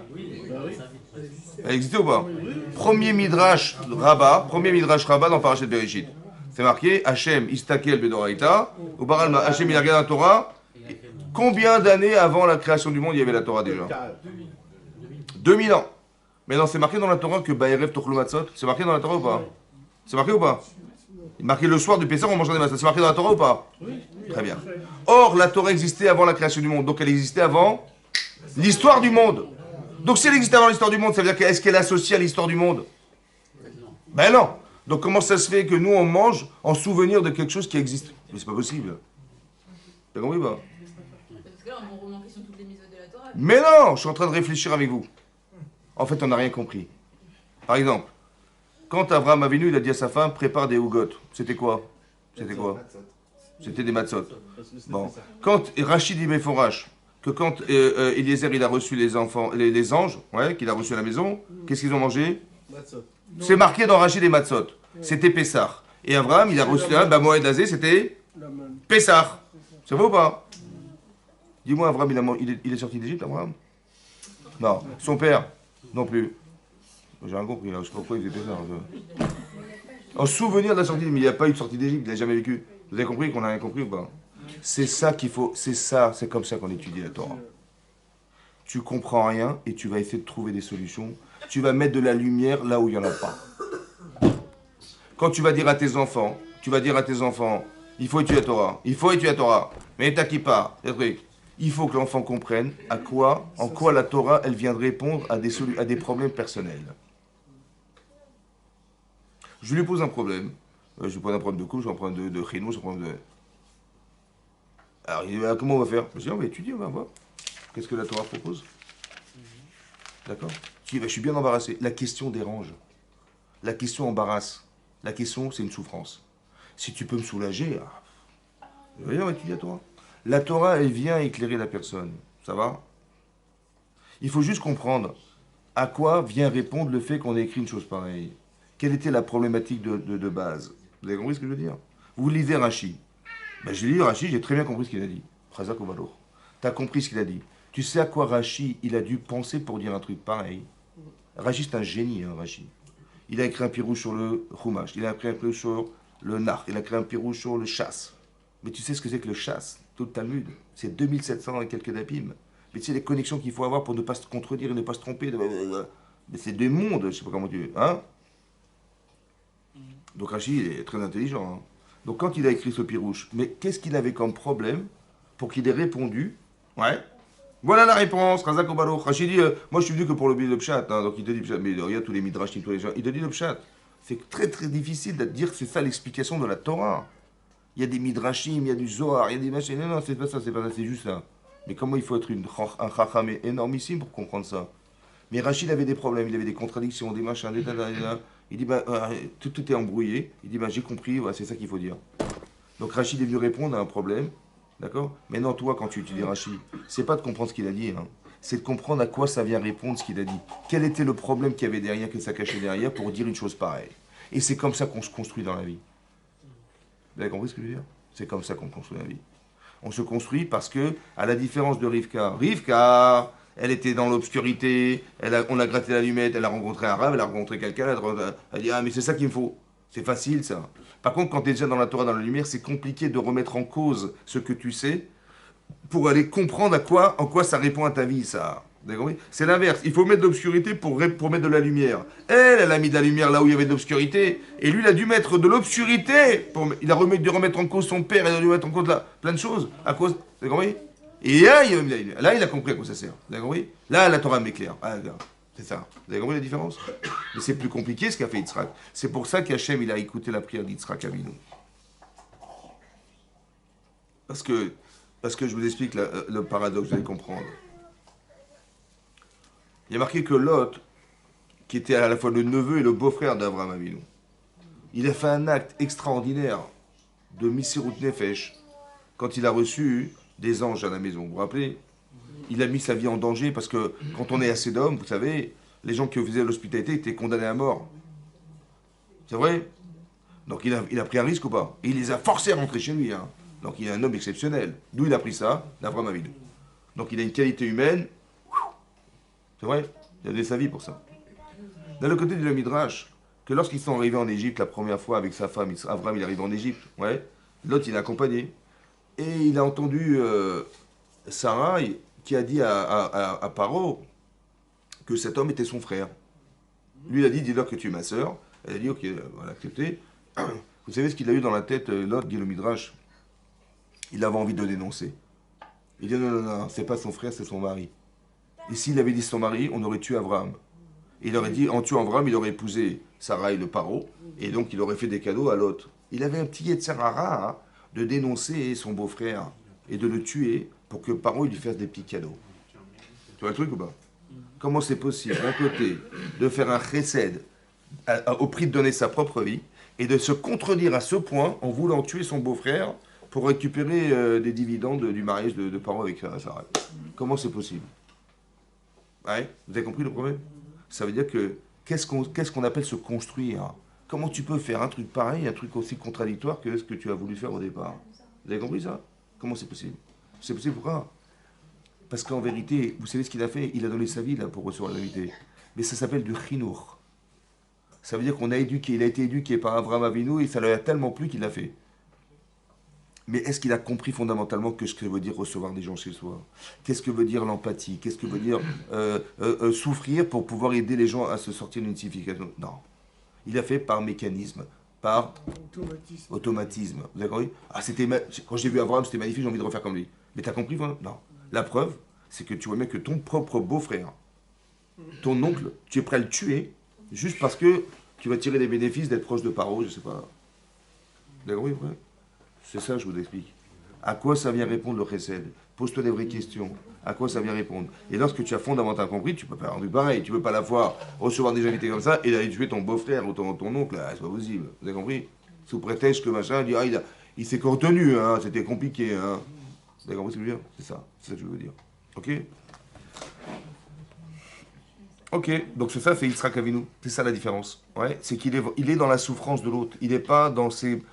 Elle existait ou pas? Premier Midrash Rabbah dans Parashat Bereshit. C'est marqué Hachem Istakel Bedoraita, ou Baralma, Hachem il a regardé la Torah. Combien d'années avant la création du monde il y avait la Torah déjà? 2000 ans. Mais non, c'est marqué dans la Torah que Ba'erev Tochlu Matzot. C'est marqué dans la Torah ou pas? C'est marqué ou pas? Il est marqué le soir du Pessah, on mangeait des matzot. C'est marqué dans la Torah ou pas? Oui. Très bien. Or, la Torah existait avant la création du monde. Donc, elle existait avant l'histoire du monde. Donc, si elle existait avant l'histoire du monde, ça veut dire qu'est-ce qu'elle est associée à l'histoire du monde? Ben non. Donc, comment ça se fait que nous, on mange en souvenir de quelque chose qui existe? Mais c'est pas possible. T'as compris pas? Parce que là, on remet en question toutes les mises de la Torah. Mais non, je suis en train de réfléchir avec vous. En fait, on n'a rien compris. Par exemple, quand Abraham Avinu, il a dit à sa femme, prépare des hougottes. C'était quoi? C'était quoi? C'était des matzot. Bon. Quand Rachid dit Meforash, que quand Eliezer, il a reçu les enfants, les anges, ouais, qu'il a reçu à la maison, qu'est-ce qu'ils ont mangé? C'est marqué dans Rachid et matzot. C'était Pessah. Et Abraham, il a reçu Moed Azé, c'était Pessah. C'est vrai ou pas? Dis-moi, Abraham, il est sorti d'Égypte, Abraham? Non. Son père? Non plus. J'ai rien compris là, je sais pas pourquoi il faisait ça. En souvenir de la sortie, mais il n'y a pas eu de sortie d'Égypte, il n'a jamais vécu. Vous avez compris qu'on n'a rien compris ou pas? C'est ça qu'il faut, c'est comme ça qu'on étudie la Torah. Tu comprends rien et tu vas essayer de trouver des solutions. Tu vas mettre de la lumière là où il n'y en a pas. Quand tu vas dire à tes enfants, il faut étudier la Torah, il faut étudier la Torah, mais t'as qui part, il faut que l'enfant comprenne en quoi la Torah, elle vient de répondre à des problèmes personnels. Je lui pose un problème. Je lui pose un problème de couple, je lui pose un problème de chino, je lui pose un problème de... Alors, il dit, comment on va faire? Je dis, on va étudier, on va voir. Qu'est-ce que la Torah propose? D'accord? Je dis, je suis bien embarrassé. La question dérange. La question embarrasse. La question, c'est une souffrance. Si tu peux me soulager, on va étudier la Torah. La Torah, elle vient éclairer la personne. Ça va? Il faut juste comprendre à quoi vient répondre le fait qu'on ait écrit une chose pareille. Quelle était la problématique de base? Vous avez compris ce que je veux dire? Vous lisez Rashi. Ben, j'ai lu Rashi, j'ai très bien compris ce qu'il a dit. Chazak ou Balour. Tu as compris ce qu'il a dit. Tu sais à quoi Rashi, il a dû penser pour dire un truc pareil? Rashi, c'est un génie, hein, Rashi. Il a écrit un pirouge sur le Chumash, il a écrit un pirouge sur le Nar, il a écrit un pirouge sur le Chasse. Mais tu sais ce que c'est que le Chasse? Tout le Talmud. C'est 2700 et quelques dapim. Mais tu sais les connexions qu'il faut avoir pour ne pas se contredire et ne pas se tromper. Mais c'est des mondes, je sais pas comment tu veux. Hein? Donc Rashi, il est très intelligent. Hein? Donc quand il a écrit ce pirouche, mais qu'est-ce qu'il avait comme problème pour qu'il ait répondu? Ouais. Voilà la réponse, Razak Obalo. Rashi dit, moi je suis venu que pour le pshat, hein, donc il te dit pshat, mais regarde tous les midrashim, tous les gens, il te dit le pshat. C'est très très difficile de dire que c'est ça l'explication de la Torah. Il y a des midrashim, il y a du Zohar, il y a des machines, non, c'est pas ça, c'est juste ça. Mais comment il faut être un chacham énormissime pour comprendre ça? Mais Rachid avait des problèmes, il avait des contradictions, des machins, des tadadada. Il dit, tout est embrouillé. Il dit, j'ai compris, ouais, c'est ça qu'il faut dire. Donc Rachid est venu répondre à un problème, d'accord? Mais non, toi, quand tu étudies Rachid, c'est pas de comprendre ce qu'il a dit, hein. C'est de comprendre à quoi ça vient répondre ce qu'il a dit. Quel était le problème qu'il y avait derrière, que ça cachait derrière pour dire une chose pareille. Et c'est comme ça qu'on se construit dans la vie. Vous avez compris ce que je veux dire? C'est comme ça qu'on construit la vie. On se construit parce que, à la différence de Rivka, elle était dans l'obscurité, on a gratté l'allumette, elle a rencontré un rave, elle a rencontré quelqu'un, elle a dit, mais c'est ça qu'il me faut. C'est facile ça. Par contre, quand tu es déjà dans la Torah, dans la lumière, c'est compliqué de remettre en cause ce que tu sais pour aller comprendre en quoi ça répond à ta vie, ça. Vous avez compris? C'est l'inverse. Il faut mettre de l'obscurité pour mettre de la lumière. Elle a mis de la lumière là où il y avait de l'obscurité. Et lui, il a dû mettre de l'obscurité. Il a dû remettre en cause son père, il a dû mettre en cause plein de choses. À cause. Vous avez compris? Et là, il a compris à quoi ça sert. Vous avez compris? Là, la Torah m'éclaire. C'est ça. Vous avez compris la différence? Mais c'est plus compliqué ce qu'a fait Yitzhak. C'est pour ça qu'Hachem, il a écouté la prière d'Yitzhak Avinu. Parce que je vous explique le paradoxe, vous allez comprendre. Il y a marqué que Lot, qui était à la fois le neveu et le beau-frère d'Abraham Avinu, il a fait un acte extraordinaire de Misirut Nefesh quand il a reçu des anges à la maison. Vous vous rappelez? Il a mis sa vie en danger parce que quand on est assez d'hommes, vous savez, les gens qui faisaient l'hospitalité étaient condamnés à mort. C'est vrai? Donc il a pris un risque ou pas? Et il les a forcés à rentrer chez lui. Hein. Donc il est un homme exceptionnel. D'où il a pris ça? D'Abraham Avinu. Donc il a une qualité humaine. C'est vrai? Il a donné sa vie pour ça. D'un autre côté, dit le Midrash, que lorsqu'ils sont arrivés en Égypte la première fois avec sa femme, Abraham il arrive en Égypte, ouais, l'autre il a accompagné. Et il a entendu Sarai qui a dit à Paro que cet homme était son frère. Lui il a dit, dis-leur que tu es ma sœur. Elle a dit, ok, voilà, accepté. Vous savez ce qu'il a eu dans la tête, l'autre, dit le Midrash? Il avait envie de dénoncer. Il dit non, c'est pas son frère, c'est son mari. Et s'il avait dit son mari, on aurait tué Abraham. Il aurait dit, en tuant Abraham, il aurait épousé Sarai le paro, et donc il aurait fait des cadeaux à l'autre. Il avait un petit Yetzer Hara, hein, de dénoncer son beau-frère et de le tuer pour que paro il lui fasse des petits cadeaux. Tu vois le truc ou pas? Comment c'est possible, d'un côté, de faire un chesed au prix de donner sa propre vie, et de se contredire à ce point en voulant tuer son beau-frère pour récupérer des dividendes du mariage de paro avec Sarai? Comment c'est possible? Ouais, vous avez compris le problème? Ça veut dire que qu'est-ce qu'on appelle se construire? Comment tu peux faire un truc pareil, un truc aussi contradictoire que ce que tu as voulu faire au départ? Vous avez compris ça? Comment c'est possible? C'est possible pourquoi? Parce qu'en vérité, vous savez ce qu'il a fait? Il a donné sa vie là pour recevoir la vérité. Mais ça s'appelle du chinour. Ça veut dire qu'on a éduqué, il a été éduqué par Abraham Avinu et ça lui a tellement plu qu'il l'a fait. Mais est-ce qu'il a compris fondamentalement que ce que veut dire recevoir des gens chez soi? Qu'est-ce que veut dire l'empathie? Qu'est-ce que veut dire souffrir pour pouvoir aider les gens à se sortir d'une situation? Non. Il a fait par mécanisme, par automatisme. Vous avez compris? Ah, quand j'ai vu Abraham, c'était magnifique, j'ai envie de refaire comme lui. Mais t'as compris? Non. La preuve, c'est que tu vois bien que ton propre beau-frère, ton oncle, tu es prêt à le tuer juste parce que tu vas tirer des bénéfices d'être proche de Paro, je sais pas. Vous avez compris? C'est ça, je vous explique. À quoi ça vient répondre le chesed? Pose-toi des vraies questions. À quoi ça vient répondre? Et lorsque tu as fondamentalement compris, tu peux pas faire du pareil. Tu peux pas la fois recevoir des invités comme ça et aller tuer ton beau-frère ou ton oncle. C'est pas possible. Vous avez compris? Sous prétexte que machin, il s'est contenu, hein, c'était compliqué. Hein. Vous avez compris ce que je veux dire? C'est ça que je veux dire. Ok? Ok, donc c'est ça, c'est Yitzhak Avinu. C'est ça la différence. Ouais, c'est qu'il est dans la souffrance de l'autre. Il n'est pas dans ses...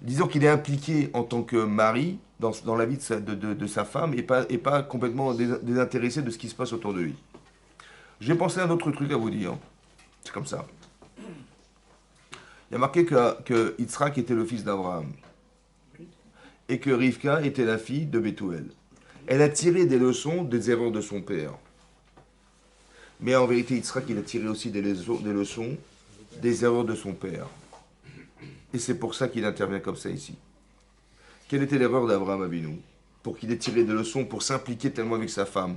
disons qu'il est impliqué en tant que mari dans la vie de sa femme et pas complètement désintéressé de ce qui se passe autour de lui. J'ai pensé à un autre truc à vous dire. C'est comme ça. Il y a marqué que Yitzhak était le fils d'Abraham et que Rivka était la fille de Bethuel. Elle a tiré des leçons des erreurs de son père. Mais en vérité, Yitzhak, il a tiré aussi des leçons des erreurs de son père. Et c'est pour ça qu'il intervient comme ça ici. Quelle était l'erreur d'Abraham Avinu? Pour qu'il ait tiré des leçons, pour s'impliquer tellement avec sa femme,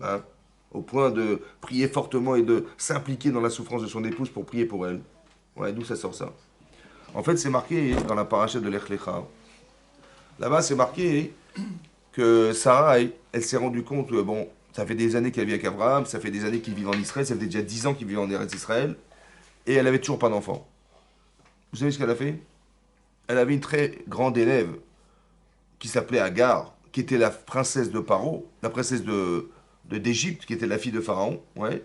hein, au point de prier fortement et de s'impliquer dans la souffrance de son épouse pour prier pour elle. Ouais, d'où ça sort ça? En fait, c'est marqué dans la paracha de Lech Lecha. Là-bas, c'est marqué que Sarah, elle s'est rendue compte que, bon, ça fait des années qu'elle vit avec Abraham, ça fait des années qu'il vit en Israël, ça fait déjà 10 ans qu'il vit en Eretz Israël, et elle avait toujours pas d'enfant. Vous savez ce qu'elle a fait? Elle avait une très grande élève qui s'appelait Agar, qui était la princesse de Paro, la princesse d'Égypte, qui était la fille de Pharaon. Ouais.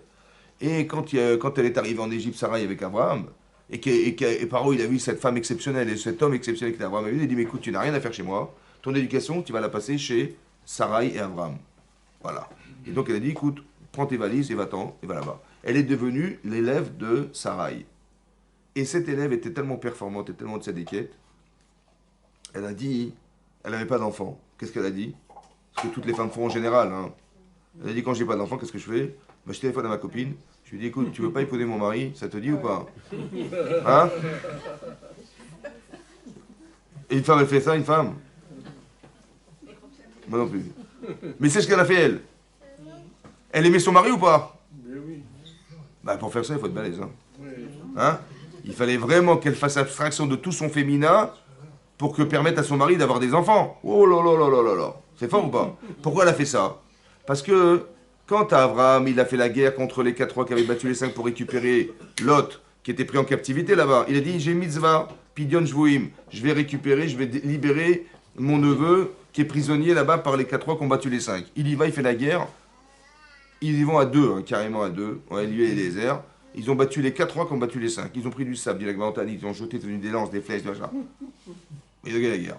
Et quand elle est arrivée en Égypte, Sarai avec Abraham, et Paro, il a vu cette femme exceptionnelle et cet homme exceptionnel qui était Abraham, il a dit, mais écoute, tu n'as rien à faire chez moi, ton éducation, tu vas la passer chez Sarai et Abraham. Voilà. Et donc elle a dit, écoute, prends tes valises et va-t'en, et va là-bas. Elle est devenue l'élève de Sarai. Et cette élève était tellement performante et tellement de sa déquête, elle a dit, elle n'avait pas d'enfant. Qu'est-ce qu'elle a dit? Ce que toutes les femmes font en général. Hein. Elle a dit, quand j'ai pas d'enfant, qu'est-ce que je fais? Ben, je téléphone à ma copine, je lui dis, écoute, tu veux pas épouser mon mari? Ça te dit ou pas? Hein? Et une femme, elle fait ça, une femme? Moi non plus. Mais c'est ce qu'elle a fait, elle. Elle aimait son mari ou pas? Oui. Bah, pour faire ça, il faut être balèze. Hein? Il fallait vraiment qu'elle fasse abstraction de tout son féminin pour que permette à son mari d'avoir des enfants. Oh là là là là là là. C'est fort ou pas? Pourquoi elle a fait ça? Parce que quand Abraham, il a fait la guerre contre les 4 rois qui avaient battu les 5 pour récupérer Lot, qui était pris en captivité là-bas, il a dit, j'ai mitzvah, pidion shvuim, je vais récupérer, je vais libérer mon neveu qui est prisonnier là-bas par les 4 rois qui ont battu les 5. Il y va, il fait la guerre. Ils y vont à 2, hein, carrément à 2. Ouais, lui et Eliezer. Ils ont battu les 4 rois qui ont battu les 5. Ils ont pris du sable, du lac Montagne, ils ont jeté des lances, des flèches, machin. Ils ont gagné la guerre.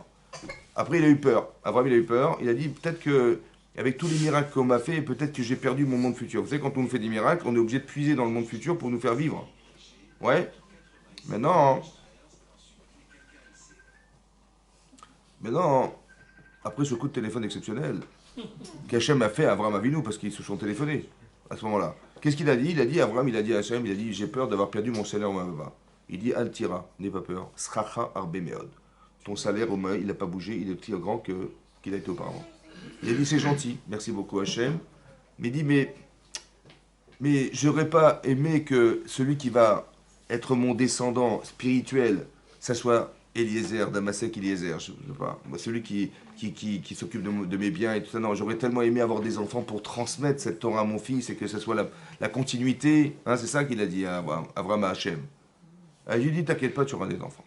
Après, il a eu peur. Abraham, il a eu peur. Il a dit, peut-être que, avec tous les miracles qu'on m'a fait, peut-être que j'ai perdu mon monde futur. Vous savez, quand on nous fait des miracles, on est obligé de puiser dans le monde futur pour nous faire vivre. Ouais. Maintenant, après ce coup de téléphone exceptionnel, qu'Hachem a fait à Abraham Avinu, parce qu'ils se sont téléphonés à ce moment-là. Qu'est-ce qu'il a dit? Il a dit à Abraham, il a dit à Hachem, il a dit, j'ai peur d'avoir perdu mon salaire au Mavava. Il dit Al tira, n'aie pas peur. Sracha arbe meod. Ton salaire, au moins, il n'a pas bougé, il est aussi grand qu'il a été auparavant. Il a dit c'est gentil, merci beaucoup Hachem. Mais il dit mais j'aurais pas aimé que celui qui va être mon descendant spirituel, ça soit Eliezer, Damasek Eliezer, je sais pas, celui qui s'occupe de mes biens et tout ça. Non, j'aurais tellement aimé avoir des enfants pour transmettre cette Torah à mon fils et que ce soit la continuité. Hein, c'est ça qu'il a dit à Abraham à Hachem. Je lui ai dit, t'inquiète pas, tu auras des enfants.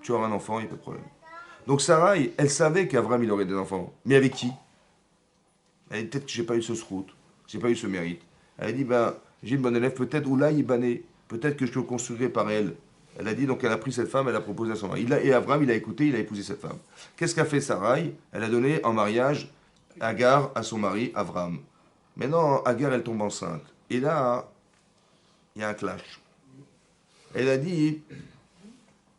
Tu auras un enfant, il n'y a pas de problème. Donc Sarah, elle savait qu'Abraham, il aurait des enfants. Mais avec qui? Elle dit, peut-être que j'ai pas eu ce srout, j'ai pas eu ce mérite. Elle a dit, j'ai une bonne élève, peut-être, ou là, Ibané, peut-être que je le construirai par elle. Elle a dit, donc elle a pris cette femme, elle a proposé à son mari. Et Abraham, il a écouté, il a épousé cette femme. Qu'est-ce qu'a fait Sarai? Elle a donné en mariage Agar à son mari, Abraham. Maintenant, Agar, elle tombe enceinte. Et là, il y a un clash. Elle a dit,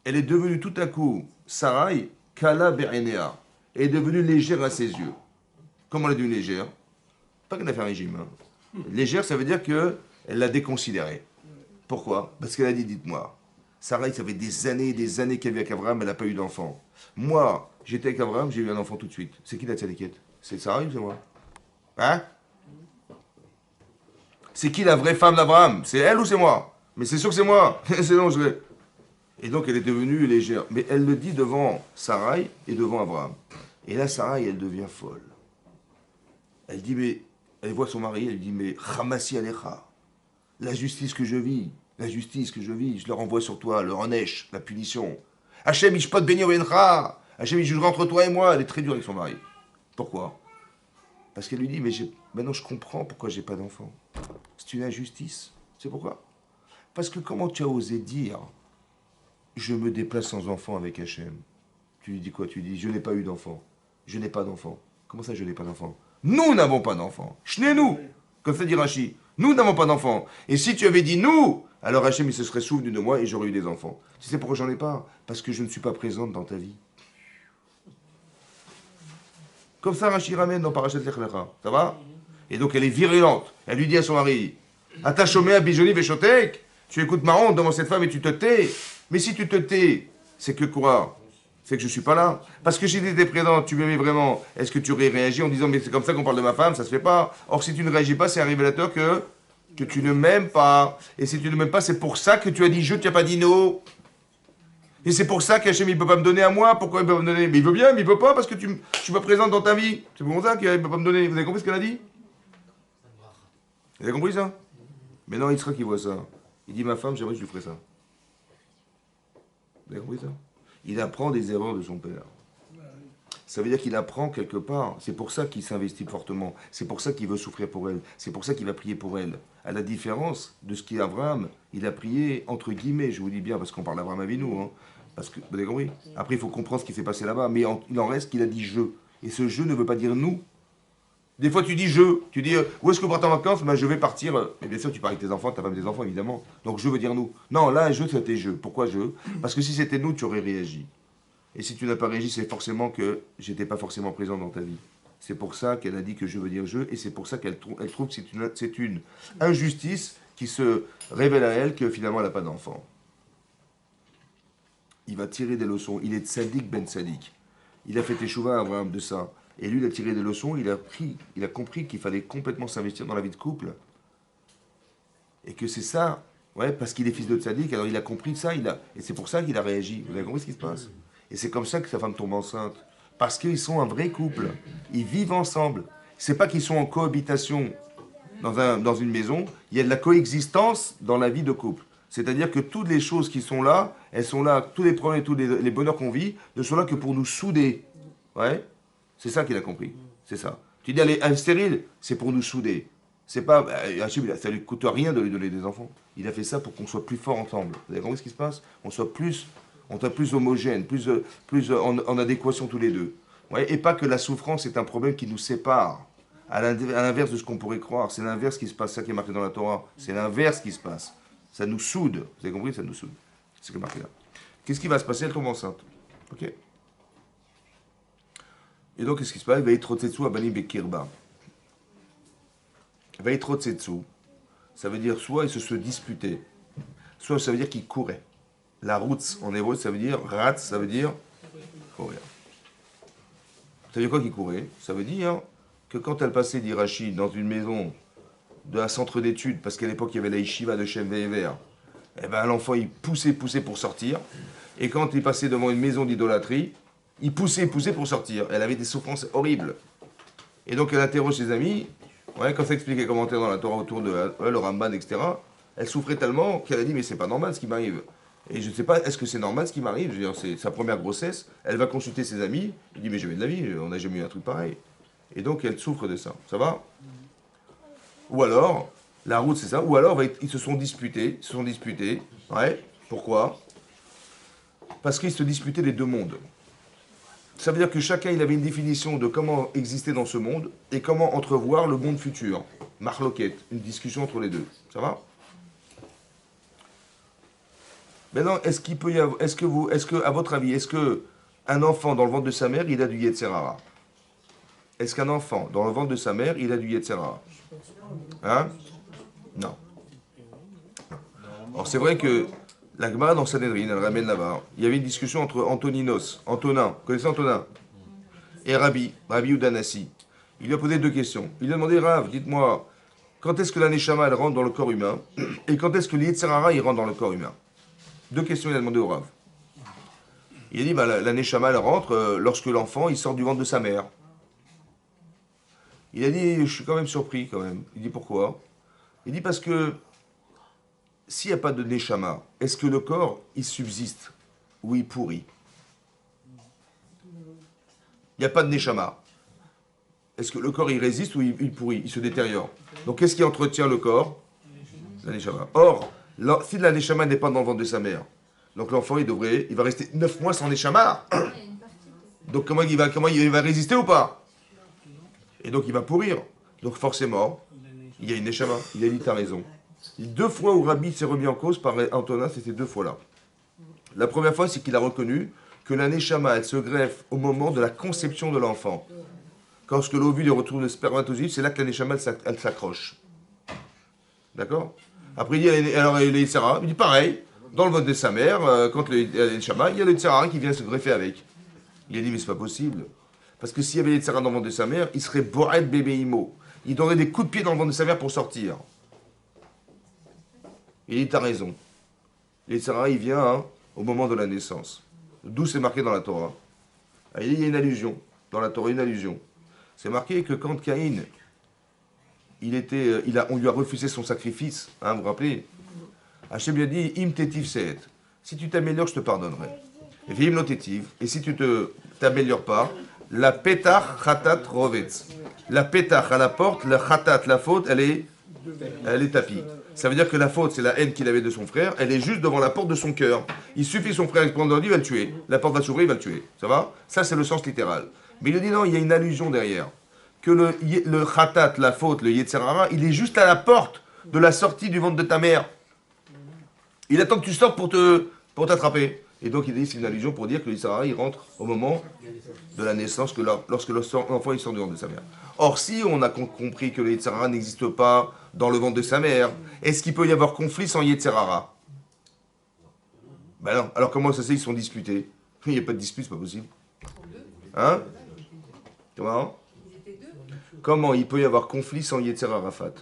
elle est devenue tout à coup, Sarai, Kala Berenea. Elle est devenue légère à ses yeux. Comment elle est devenue légère? Pas qu'elle a fait un régime. Hein. Légère, ça veut dire qu'elle l'a déconsidérée. Pourquoi? Parce qu'elle a dit, dites-moi, Sarai, ça fait des années qu'elle vit avec Abraham, elle n'a pas eu d'enfant. Moi, j'étais avec Abraham, j'ai eu un enfant tout de suite. C'est qui la tzadiket? C'est Sarai ou c'est moi? Hein? C'est qui la vraie femme d'Abraham? C'est elle ou c'est moi? Mais c'est sûr que c'est moi. C'est dangereux. Et donc elle est devenue légère. Mais elle le dit devant Sarai et devant Abraham. Et là, Sarai, elle devient folle. Elle dit, mais, elle voit son mari, elle dit, mais Hamassi Alecha, la justice que je vis, je leur envoie sur toi, le renèche, la punition. Hachem, Ishpot Benio Bencha, Hachem, il jugera entre toi et moi. Elle est très dure avec son mari. Pourquoi? Parce qu'elle lui dit, mais maintenant je comprends pourquoi j'ai pas d'enfant. C'est une injustice. C'est pourquoi? Parce que comment tu as osé dire, je me déplace sans enfant avec Hachem? Tu lui dis quoi? Tu lui dis, je n'ai pas eu d'enfant. Je n'ai pas d'enfant. Comment ça, je n'ai pas d'enfant? Nous n'avons pas d'enfant. Nous. Comme ça dit Rashi. Nous n'avons pas d'enfant. Et si tu avais dit nous, alors Hachem, il se serait souvenu de moi et j'aurais eu des enfants. Tu sais pourquoi j'en ai pas? Parce que je ne suis pas présente dans ta vie. Comme ça, Rashi ramène dans Parashat Lech Lecha. Ça va? Et donc, elle est virulente. Elle lui dit à son mari, Atachomé à Bijoni Veshotek, tu écoutes ma honte devant cette femme et tu te tais. Mais si tu te tais, c'est que quoi? C'est que je ne suis pas là. Parce que si tu étais présent, tu m'aimais vraiment, est-ce que tu aurais réagi en disant, mais c'est comme ça qu'on parle de ma femme, ça se fait pas. Or, si tu ne réagis pas, c'est un révélateur que tu ne m'aimes pas. Et si tu ne m'aimes pas, c'est pour ça que tu as dit je, tu n'as pas dit non. Et c'est pour ça qu'Hachem, il ne peut pas me donner à moi. Pourquoi il ne peut pas me donner? Mais il veut bien, mais il ne peut pas parce que je ne suis pas présente dans ta vie. C'est pour ça qu'il ne peut pas me donner. Vous avez compris ce qu'elle a dit? Vous avez compris ça? Mais non, Yitzhak, il voit ça. Il dit, ma femme, j'aimerais que je lui ferais ça. Vous avez compris ça? Il apprend des erreurs de son père. Ça veut dire qu'il apprend quelque part. C'est pour ça qu'il s'investit fortement. C'est pour ça qu'il veut souffrir pour elle. C'est pour ça qu'il va prier pour elle. À la différence de ce qu'est Abraham, il a prié entre guillemets, je vous dis bien, parce qu'on parle d'Abraham Avinu. Hein, parce que, vous avez compris? Après, il faut comprendre ce qui s'est passé là-bas. Mais il en reste qu'il a dit je. Et ce je ne veut pas dire nous. Des fois, tu dis je. Tu dis où est-ce que vous partez en vacances? Je vais partir. Mais bien sûr, tu pars avec tes enfants, ta femme et tes enfants, évidemment. Donc je veux dire nous. Non, là, je, c'était je. Pourquoi je? Parce que si c'était nous, tu aurais réagi. Et si tu n'as pas réagi, c'est forcément que j'étais pas forcément présent dans ta vie. C'est pour ça qu'elle a dit que je veux dire je, et c'est pour ça qu'elle trouve que c'est une injustice qui se révèle à elle que finalement elle n'a pas d'enfant. Il va tirer des leçons. Il est tzaddik ben tzaddik. Il a fait teshuva à Abraham de ça. Et lui, il a tiré des leçons, il a compris qu'il fallait complètement s'investir dans la vie de couple. Et que c'est ça, ouais, parce qu'il est fils de tzaddik, alors il a compris ça, et c'est pour ça qu'il a réagi. Vous avez compris ce qui se passe? Et c'est comme ça que sa femme tombe enceinte. Parce qu'ils sont un vrai couple. Ils vivent ensemble. C'est pas qu'ils sont en cohabitation dans une maison. Il y a de la coexistence dans la vie de couple. C'est-à-dire que toutes les choses qui sont là, elles sont là, tous les problèmes et tous les bonheurs qu'on vit, ne sont là que pour nous souder. Ouais? C'est ça qu'il a compris. C'est ça. Tu dis, elle est stérile, c'est pour nous souder. C'est pas, ça lui coûte rien de lui donner des enfants. Il a fait ça pour qu'on soit plus forts ensemble. Vous avez compris ce qui se passe? On soit plus homogène, plus en adéquation tous les deux. Ouais, et pas que la souffrance est un problème qui nous sépare. À l'inverse de ce qu'on pourrait croire. C'est l'inverse qui se passe, ça qui est marqué dans la Torah. C'est l'inverse qui se passe. Ça nous soude. Vous avez compris? Ça nous soude. C'est ce qui est marqué là. Qu'est-ce qui va se passer? Elle tombe enceinte. Ok? Et donc, qu'est-ce qui se passe? Vaïtrotsetsu abani bekirba. Vaïtrotsetsu, ça veut dire soit ils se disputaient. soit ça veut dire qu'il courait. La route en hébreu, ça veut dire rat, ça veut dire courir. Ça veut dire quoi qu'il courait? Ça veut dire que quand elle passait d'Irachi dans une maison d'un centre d'études, parce qu'à l'époque il y avait la yeshiva de Shem Ve'ever, eh ben l'enfant il poussait pour sortir, et quand il passait devant une maison d'idolâtrie, il poussait pour sortir. Elle avait des souffrances horribles. Et donc elle interroge ses amis, ouais, quand ça explique les commentaires dans la Torah autour de le Ramban, etc., elle souffrait tellement qu'elle a dit mais c'est pas normal ce qui m'arrive. Et je ne sais pas, est-ce que c'est normal ce qui m'arrive? Je veux dire, c'est sa première grossesse, elle va consulter ses amis, il dit mais jamais de la vie, on n'a jamais eu un truc pareil. Et donc elle souffre de ça, ça va? Ou alors, la route c'est ça, ou alors ils se sont disputés, ouais, pourquoi? Parce qu'ils se disputaient les deux mondes. Ça veut dire que chacun il avait une définition de comment exister dans ce monde et comment entrevoir le monde futur. Marloquette, une discussion entre les deux, ça va? Maintenant, est-ce qu'il peut y avoir, est-ce que, à votre avis, est-ce que un enfant dans le ventre de sa mère, il a du Yetzer Hara? Est-ce qu'un enfant dans le ventre de sa mère, il a du Yetzer Hara? Hein? Non. Alors c'est vrai que la Gemara dans Sanhedrin, elle ramène là-bas, il y avait une discussion entre Antonin, vous connaissez Antonin? Et Rabbi Udanassi. Il lui a posé deux questions. Il lui a demandé, Rav, dites-moi, quand est-ce que la Neshama, elle rentre dans le corps humain? Et quand est-ce que le Yetzer Hara, il rentre dans le corps humain? Deux questions, il a demandé au Rav. Il a dit, la Neshama, elle rentre lorsque l'enfant, il sort du ventre de sa mère. Il a dit, je suis quand même surpris, quand même. Il dit, pourquoi? Il dit, parce que, s'il n'y a pas de Neshama, est-ce que le corps, il subsiste ou il pourrit? Il n'y a pas de Neshama. Est-ce que le corps, il résiste ou il pourrit? Il se détériore. Donc, qu'est-ce qui entretient le corps? La Neshama. Or, si la Neshama n'est pas dans le ventre de sa mère, donc l'enfant, il va rester 9 mois sans Neshama. Donc comment il va résister ou pas? Et donc il va pourrir. Donc forcément, il y a une Neshama. Il a dit, t'as raison. Deux fois où Rabbi s'est remis en cause par Antonin, c'était deux fois-là. La première fois, c'est qu'il a reconnu que la Neshama, elle se greffe au moment de la conception de l'enfant. Lorsque l'ovule retrouve le spermatozoïde, c'est là que la Neshama, elle s'accroche. D'accord? Après, il dit, alors il dit pareil, dans le ventre de sa mère, quand le Neshama, il y a le Yitzhara qui vient se greffer avec. Il a dit, mais c'est pas possible. Parce que s'il y avait le Yitzhara dans le ventre de sa mère, il serait Boret bébé Imo. Il donnerait des coups de pied dans le ventre de sa mère pour sortir. Il dit, t'as raison. Le Yitzhara, il vient au moment de la naissance. D'où c'est marqué dans la Torah. Il dit, il y a une allusion. Dans la Torah, une allusion. C'est marqué que quand Caïn, on lui a refusé son sacrifice, vous vous rappelez? Hachem lui a dit, Im tetiv seet. Si tu t'améliores, je te pardonnerai. Et Vim lo tetiv. Et si tu t'améliores pas, la petach chatat rovetz. La petach à la porte, la chatat, la faute, elle est tapie. Ça veut dire que la faute, c'est la haine qu'il avait de son frère, elle est juste devant la porte de son cœur. Il suffit son frère prendre l'ordi, il va le tuer. La porte va s'ouvrir, il va le tuer. Ça va? Ça, c'est le sens littéral. Mais il dit non, il y a une allusion derrière. Que le khatat, la faute, le Yetzer Hara, il est juste à la porte de la sortie du ventre de ta mère. Il attend que tu sortes pour t'attraper. Et donc il dit c'est une allusion pour dire que le Yetzer Hara, il rentre au moment de la naissance, lorsque l'enfant il sort du ventre de sa mère. Or, si on a compris que le Yetzer Hara n'existe pas dans le ventre de sa mère, est-ce qu'il peut y avoir conflit sans Yetzer Hara? Ben non. Alors comment ça se fait, ils sont disputés? Il n'y a pas de dispute, c'est pas possible. Hein? Comment? Comment il peut y avoir conflit sans Yetzer Arafat?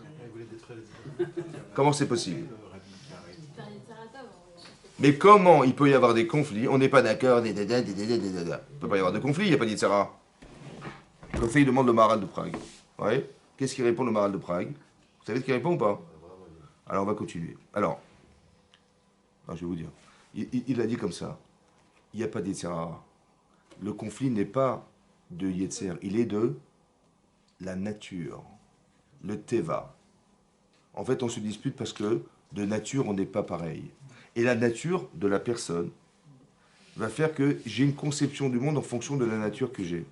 Comment c'est possible? Mais comment il peut y avoir des conflits? On n'est pas d'accord, il ne peut pas y avoir de conflit, il n'y a pas de Yetzer Hara. Comme ça, il demande le Maharal de Prague. Ouais. Qu'est-ce qu'il répond le Maharal de Prague? Vous savez ce qu'il répond ou pas? Alors on va continuer. Alors, je vais vous dire. Il a dit comme ça. Il n'y a pas de Yetzer Hara. Le conflit n'est pas de Yetzer, il est de la nature, le Teva. En fait, on se dispute parce que de nature, on n'est pas pareil. Et la nature de la personne va faire que j'ai une conception du monde en fonction de la nature que j'ai.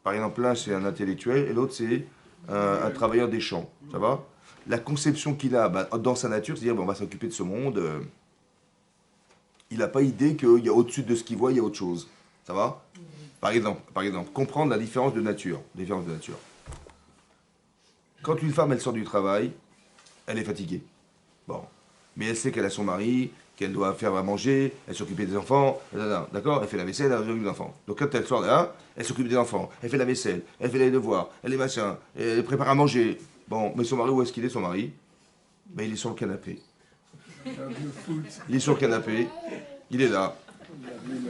Par exemple, l'un, c'est un intellectuel et l'autre, c'est un travailleur des champs. Ça va? La conception qu'il a dans sa nature, c'est-à-dire on va s'occuper de ce monde, il n'a pas idée qu'il y a au-dessus de ce qu'il voit, il y a autre chose. Ça va? Par exemple, comprendre la différence de nature. Quand une femme, elle sort du travail, elle est fatiguée. Bon. Mais elle sait qu'elle a son mari, qu'elle doit faire à manger, elle s'occupe des enfants, d'accord? Elle fait la vaisselle, elle s'occupe des enfants. Donc quand elle sort de là, elle s'occupe des enfants, elle fait la vaisselle, elle fait les devoirs, elle les machins, elle prépare à manger. Bon, mais son mari, où est-ce qu'il est, son mari? Ben, il est sur le canapé. Il est sur le canapé, il est là.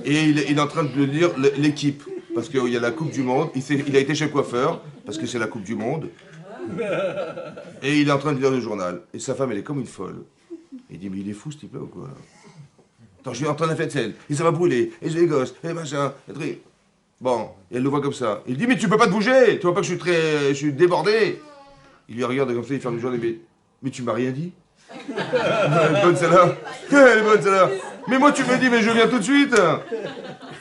Et il est en train de lire l'équipe. Parce qu'il y a la Coupe du Monde. Il a été chez le coiffeur, parce que c'est la Coupe du Monde. Et il est en train de lire le journal. Et sa femme, elle est comme une folle. Il dit, mais il est fou ce type-là ou quoi? Attends, je suis en train de faire de sel. Et ça va brûler. Et j'ai les gosses. Et machin. Et bon, et elle le voit comme ça. Il dit, mais tu peux pas te bouger. Tu vois pas que je suis débordé. Il lui regarde comme ça, il ferme le journal. Mais tu m'as rien dit. Elle est bonne celle-là. Elle est bonne celle-là. Mais moi tu me dis, mais je viens tout de suite.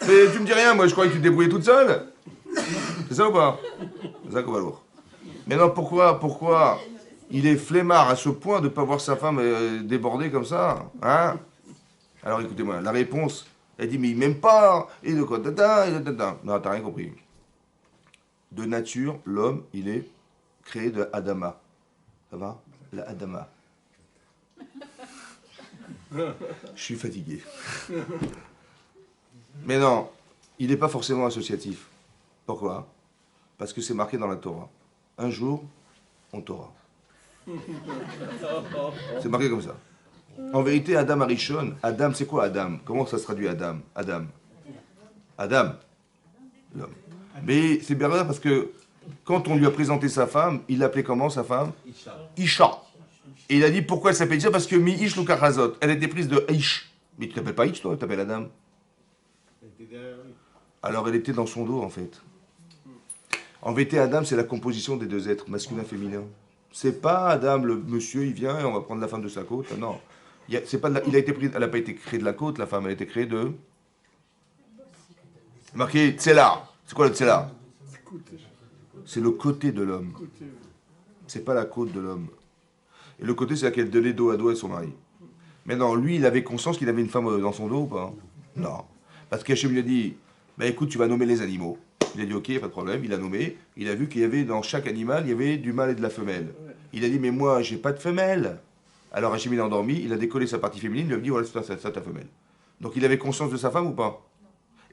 Mais tu me dis rien, moi je croyais que tu te débrouillais toute seule. C'est ça ou pas? C'est ça qu'on va lourd. Mais non, pourquoi il est flemmard à ce point de ne pas voir sa femme débordée comme ça, hein? Alors écoutez-moi, la réponse, elle dit, mais il m'aime pas. Et de quoi? Non, t'as rien compris. De nature, l'homme, il est créé de Adama. Ça va? La Adama. Je suis fatigué. Mais non, il n'est pas forcément associatif. Pourquoi? Parce que c'est marqué dans la Torah. Un jour, on t'aura. C'est marqué comme ça. En vérité, Adam Arishon, Adam, c'est quoi Adam? Comment ça se traduit Adam? Adam. Adam. L'homme. Mais c'est bien vrai parce que quand on lui a présenté sa femme, il l'appelait comment sa femme? Isha. Et il a dit pourquoi elle s'appelle Isha? Parce que Mi-Ish Lukachazot, elle était prise de Ish. Mais tu t'appelles pas Ish, toi, tu t'appelles Adam. Alors elle était dans son dos, en fait. En vérité, Adam, c'est la composition des deux êtres, masculin et féminin. C'est pas Adam, le monsieur, il vient et on va prendre la femme de sa côte. Non. Elle n'a pas été créée de la côte, la femme, elle a été créée de... Marqué Tsela. C'est quoi le Tsela? C'est le côté de l'homme. C'est pas la côte de l'homme. Et le côté, c'est laquelle donnait dos à dos à son mari. Mais non, lui, il avait conscience qu'il avait une femme dans son dos ou pas? Non. Parce qu'Hachem lui a dit, bah écoute, tu vas nommer les animaux. Il a dit, ok, pas de problème. Il a nommé. Il a vu qu'il y avait dans chaque animal, il y avait du mâle et de la femelle. Il a dit, mais moi, j'ai pas de femelle. Alors Hachem, il a endormi, il a décollé sa partie féminine, il lui a dit, voilà, c'est ça ta femelle. Donc il avait conscience de sa femme ou pas?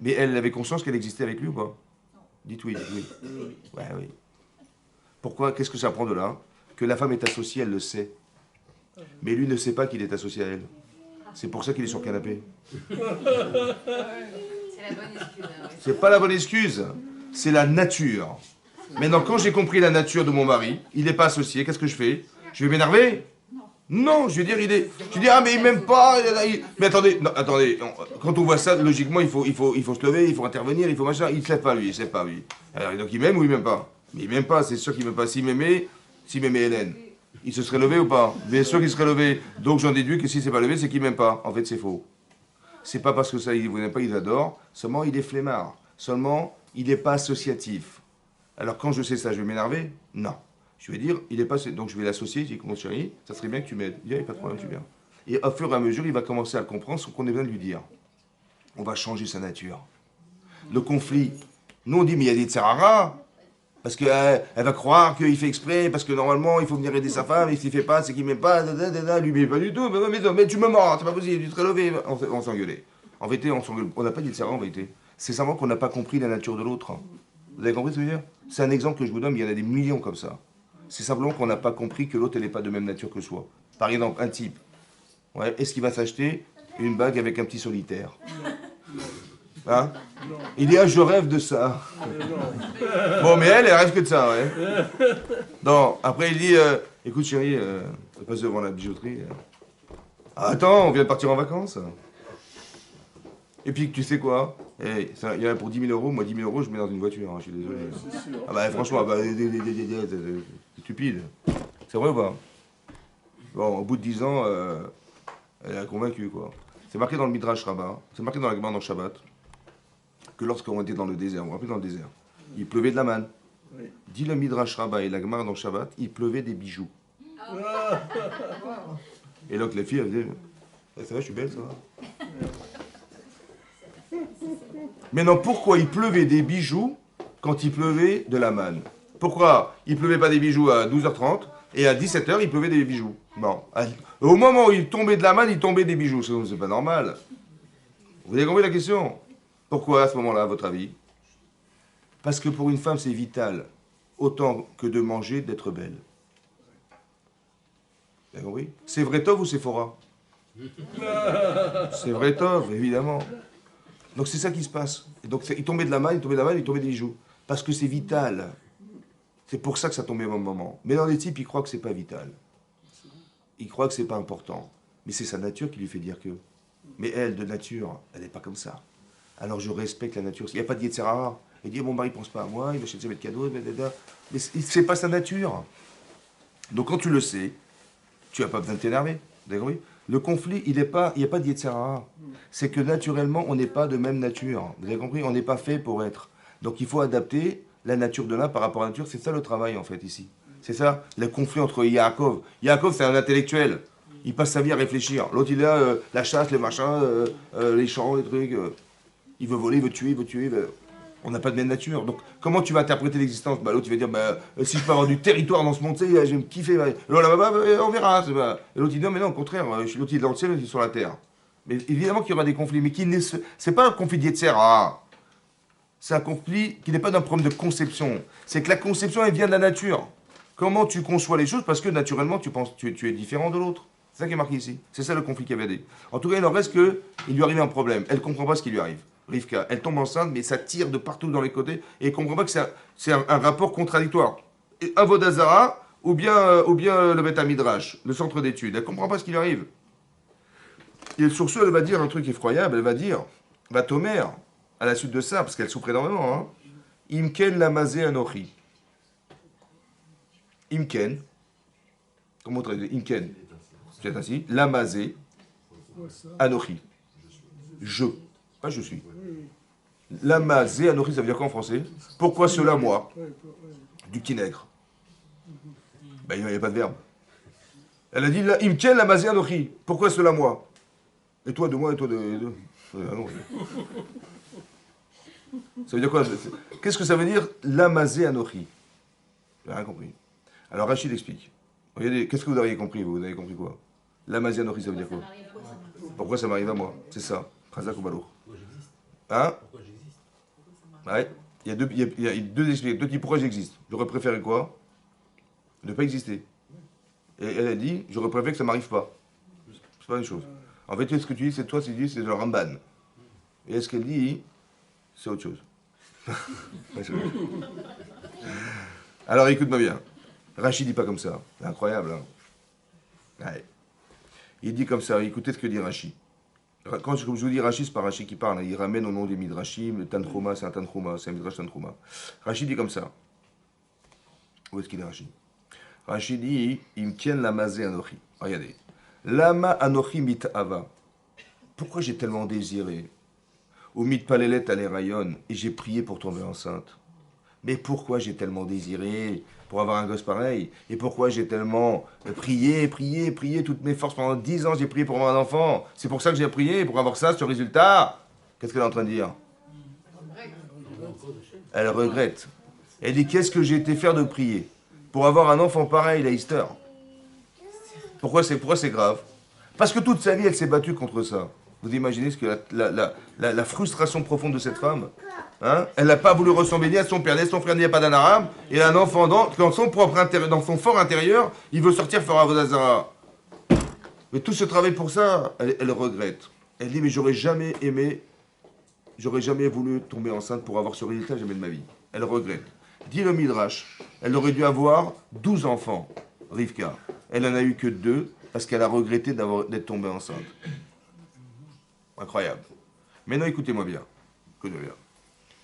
Mais elle avait conscience qu'elle existait avec lui ou pas? Dites oui, dites oui. Ouais, oui. Pourquoi? Qu'est-ce que ça prend de là? Que la femme est associée, elle le sait. Mais lui ne sait pas qu'il est associé à elle. C'est pour ça qu'il est sur le canapé. C'est la bonne excuse. Hein, c'est pas la bonne excuse. C'est la nature. Maintenant, quand j'ai compris la nature de mon mari, il n'est pas associé, qu'est-ce que je fais? Je vais m'énerver? Non, je vais dire, je dis, ah, mais il m'aime pas. Mais attendez, non, attendez. Quand on voit ça, logiquement, il faut se lever, il faut intervenir, il faut machin. Il ne se lève pas, lui, il ne se lève pas, lui. Alors, donc, il m'aime ou il m'aime pas? Mais il m'aime pas, c'est sûr qu'il m'aime pas. S'il m'aimait Hélène, il se serait levé ou pas? Bien sûr qu'il serait levé. Donc, j'en déduis que s'il ne s'est pas levé, c'est qu'il m'aime pas. En fait, c'est faux. C'est pas parce que ça, il vous n'aime pas, il adore. Seulement, il est flemmard. Seulement, il n'est pas associatif. Alors, quand je sais ça, je vais m'énerver? Non. Je vais dire, il est pas... Donc je vais l'associer, je dis, mon chéri, ça serait bien que tu m'aides. Il dit, pas de problème, tu viens. Et au fur et à mesure, il va commencer à le comprendre sans qu'on ait besoin de lui dire. On va changer sa nature. Le conflit. Nous, on dit, mais il y a des tsarara. Parce qu'elle va croire qu'il fait exprès, parce que normalement, il faut venir aider sa femme, et s'il ne fait pas, c'est qu'il ne m'aime pas, lui, mais pas du tout, mais tu me mens, c'est pas possible, tu te levé. On s'engueulait. En vérité, on n'a pas dit tsarara en vérité. C'est simplement qu'on n'a pas compris la nature de l'autre. Vous avez compris ce que je veux dire? C'est un exemple que je vous donne, mais il y en a des millions comme ça. C'est simplement qu'on n'a pas compris que l'autre, elle n'est pas de même nature que soi. Par exemple, un type, ouais, est-ce qu'il va s'acheter une bague avec un petit solitaire? Hein? Il dit, ah, je rêve de ça. Bon, mais elle rêve que de ça, ouais. Non, après, il dit, écoute, chérie, on passe devant la bijouterie. Ah, attends, on vient de partir en vacances. Et puis, tu sais quoi? Hey, il y en a pour 10 000 euros, moi 10 000 euros, je mets dans une voiture, hein, je suis désolé. Ah bah franchement, c'est stupide. C'est vrai ou pas? Bon, au bout de 10 ans, elle a convaincu, quoi. C'est marqué dans le Midrash Rabbah, c'est marqué dans la Gemara dans le Shabbat, que lorsqu'on était dans le désert, on vous rappelle dans le désert, il pleuvait de la manne. Dit le Midrash Rabbah et la Gemara dans le Shabbat, il pleuvait des bijoux. Et donc les filles, elles disaient, ça va, je suis belle, ça va. Maintenant, pourquoi il pleuvait des bijoux quand il pleuvait de la manne? Pourquoi il pleuvait pas des bijoux à 12h30? Et à 17h, il pleuvait des bijoux. Bon. Au moment où il tombait de la manne, il tombait des bijoux. C'est pas normal. Vous avez compris la question? Pourquoi à ce moment-là, à votre avis? Parce que pour une femme, c'est vital, autant que de manger, d'être belle. Vous avez compris? C'est vrai Tov ou c'est Fora? C'est vrai Tov, évidemment. Donc c'est ça qui se passe. Et donc il tombait de la manne, il tombait de la manne, il tombait des bijoux. Parce que c'est vital. C'est pour ça que ça tombait au même moment. Mais dans les types, ils croient que c'est pas vital. Ils croient que c'est pas important. Mais c'est sa nature qui lui fait dire que. Mais elle, de nature, elle n'est pas comme ça. Alors je respecte la nature. Il n'y a pas de Yetzer Hara. Il dit, mon mari ne pense pas à moi, il m'achète jamais de cadeaux, mais c'est pas sa nature. Donc quand tu le sais, tu n'as pas besoin de t'énerver. Vous avez compris? Le conflit, il n'y a pas de Yetzer Hara. C'est que naturellement, on n'est pas de même nature. Vous avez compris? On n'est pas fait pour être. Donc il faut adapter la nature de l'un par rapport à la nature. C'est ça le travail, en fait, ici. C'est ça, le conflit entre Yaakov. Yaakov, c'est un intellectuel. Il passe sa vie à réfléchir. L'autre, il a la chasse, les machins, les champs, les trucs. Il veut voler, il veut tuer, il veut tuer. On n'a pas de même nature. Donc, comment tu vas interpréter l'existence? L'autre, il va dire, si je peux avoir du territoire dans ce monde, je vais me kiffer. On verra. Et l'autre, il dit, non, mais non, au contraire, l'autre, il est dans le ciel, il est sur la terre. Mais évidemment qu'il y aura des conflits. Mais c'est pas un conflit d'Yetzer Hara. C'est un conflit qui n'est pas d'un problème de conception. C'est que la conception, elle vient de la nature. Comment tu conçois les choses? Parce que naturellement, tu es différent de l'autre. C'est ça qui est marqué ici. C'est ça le conflit qu'il y avait. En tout cas, il en reste qu'il lui arrive un problème. Elle ne comprend pas ce qui lui arrive. Rivka, elle tombe enceinte, mais ça tire de partout dans les côtés, et elle ne comprend pas que c'est un rapport contradictoire. Un Vodazara, ou bien le Beth Midrash, le centre d'études. Elle ne comprend pas ce qui lui arrive. Et sur ce, elle va dire un truc effroyable. Elle va dire, Tomer, à la suite de ça, parce qu'elle souffre énormément, hein, Imken lamazé anochi. Imken, comment on traduit? Imken, c'est ainsi, lamazé anochi. Je, pas je suis. Lamazé anochi, ça veut dire quoi en français? Pourquoi cela, moi? Du petit nègre. Ben, il n'y a pas de verbe. Elle a dit, Imken lamazé anochi. Pourquoi cela, moi? Et toi de moi, et toi de... Ah non. Ça veut dire quoi? Qu'est-ce que ça veut dire lamazé anochi? J'ai rien compris. Alors Rachid explique. Regardez, qu'est-ce que vous auriez compris, vous avez compris quoi? Lamazé anochi, ça veut dire quoi? Pourquoi ça m'arrive à moi? C'est ça. Khazak ou Balour. Hein? Pourquoi j'existe? Ouais. Il y a deux explications. Deux types. Pourquoi j'existe? J'aurais préféré quoi? Ne pas exister. Et elle a dit, j'aurais préféré que ça m'arrive pas. C'est pas une chose. En fait, ce que tu dis, c'est toi, c'est le Ramban. Et ce qu'elle dit, c'est autre chose. Alors écoute-moi bien. Rachid dit pas comme ça. C'est incroyable. Hein, ouais. Il dit comme ça. Écoutez ce que dit Rachid. Quand je vous dis Rachid, c'est pas Rachid qui parle. Hein. Il ramène au nom des Midrashim. Le Tanchuma, c'est un Tanchuma. C'est un Midrash Tanchuma. Rachid dit comme ça. Où est-ce qu'il est Rachid? Rachid dit, il me tient la mazé anochi. Regardez. Lama anochi mit ava. Pourquoi j'ai tellement désiré? Ou mit palelet ale rayon. Et j'ai prié pour tomber enceinte. Mais pourquoi j'ai tellement désiré pour avoir un gosse pareil? Et pourquoi j'ai tellement prié toutes mes forces pendant 10 ans, j'ai prié pour avoir un enfant? C'est pour ça que j'ai prié, pour avoir ça, ce résultat. Qu'est-ce qu'elle est en train de dire? Elle regrette. Elle dit, qu'est-ce que j'ai été faire de prier pour avoir un enfant pareil, la Easter? Pourquoi c'est grave? Parce que toute sa vie, elle s'est battue contre ça. Vous imaginez ce que la frustration profonde de cette femme, hein? Elle n'a pas voulu ressembler ni à son père, ni à son frère, ni à pas d'un arabe. Et elle a un enfant dans son propre intérieur, dans son fort intérieur, il veut sortir faire Avodazara. Mais tout ce travail pour ça, elle regrette. Elle dit, mais j'aurais jamais voulu tomber enceinte pour avoir ce résultat jamais de ma vie. Elle regrette. Dit le Midrash, elle aurait dû avoir 12 enfants, Rivka. Elle n'en a eu que 2 parce qu'elle a regretté d'être tombée enceinte. Incroyable. Maintenant, écoutez-moi bien.